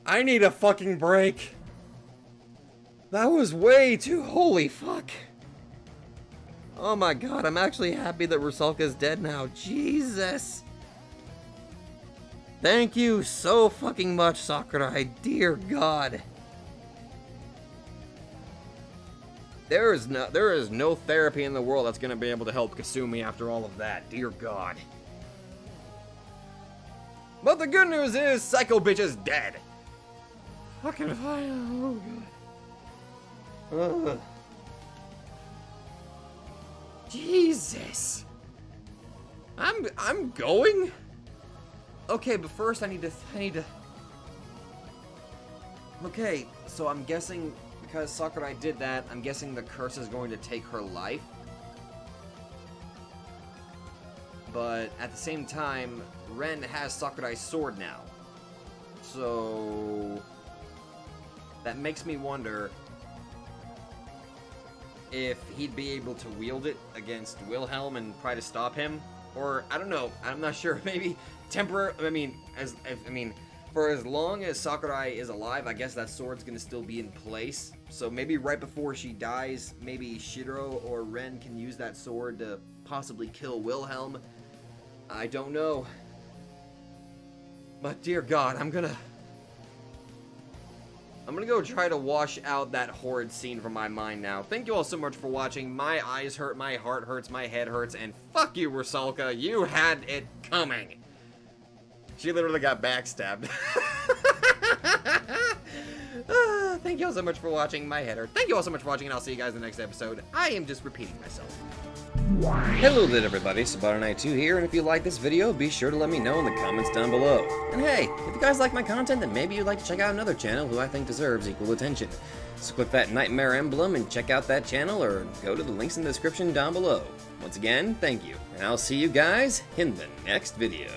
I need a fucking break. That was way too holy fuck. Oh my god, I'm actually happy that Rusalka's dead now. Jesus. Thank you so fucking much, Sakurai. Dear God. There is no therapy in the world that's gonna be able to help Kasumi after all of that. Dear God. But the good news is, Psycho Bitch is dead. Fucking fine. Oh god. Ugh. Jesus. I'm going? Okay, but first I need to... Okay, so I'm guessing, because Sakurai did that, I'm guessing the curse is going to take her life. But at the same time, Ren has Sakurai's sword now. So... that makes me wonder... if he'd be able to wield it against Wilhelm and try to stop him, or I don't know. I'm not sure. Maybe temporary. For as long as Sakurai is alive, I guess that sword's gonna still be in place. So maybe right before she dies, maybe Shidoro or Ren can use that sword to possibly kill Wilhelm. I don't know. But dear God, I'm gonna go try to wash out that horrid scene from my mind now. Thank you all so much for watching. My eyes hurt, my heart hurts, my head hurts, and fuck you, Rusalka. You had it coming. She literally got backstabbed. Thank you all so much for watching. My head hurt. Thank you all so much for watching, and I'll see you guys in the next episode. I am just repeating myself. Hello there, everybody. Sabato92 here, and if you like this video, be sure to let me know in the comments down below. And hey, if you guys like my content, then maybe you'd like to check out another channel who I think deserves equal attention. So click that nightmare emblem and check out that channel, or go to the links in the description down below. Once again, thank you, and I'll see you guys in the next video.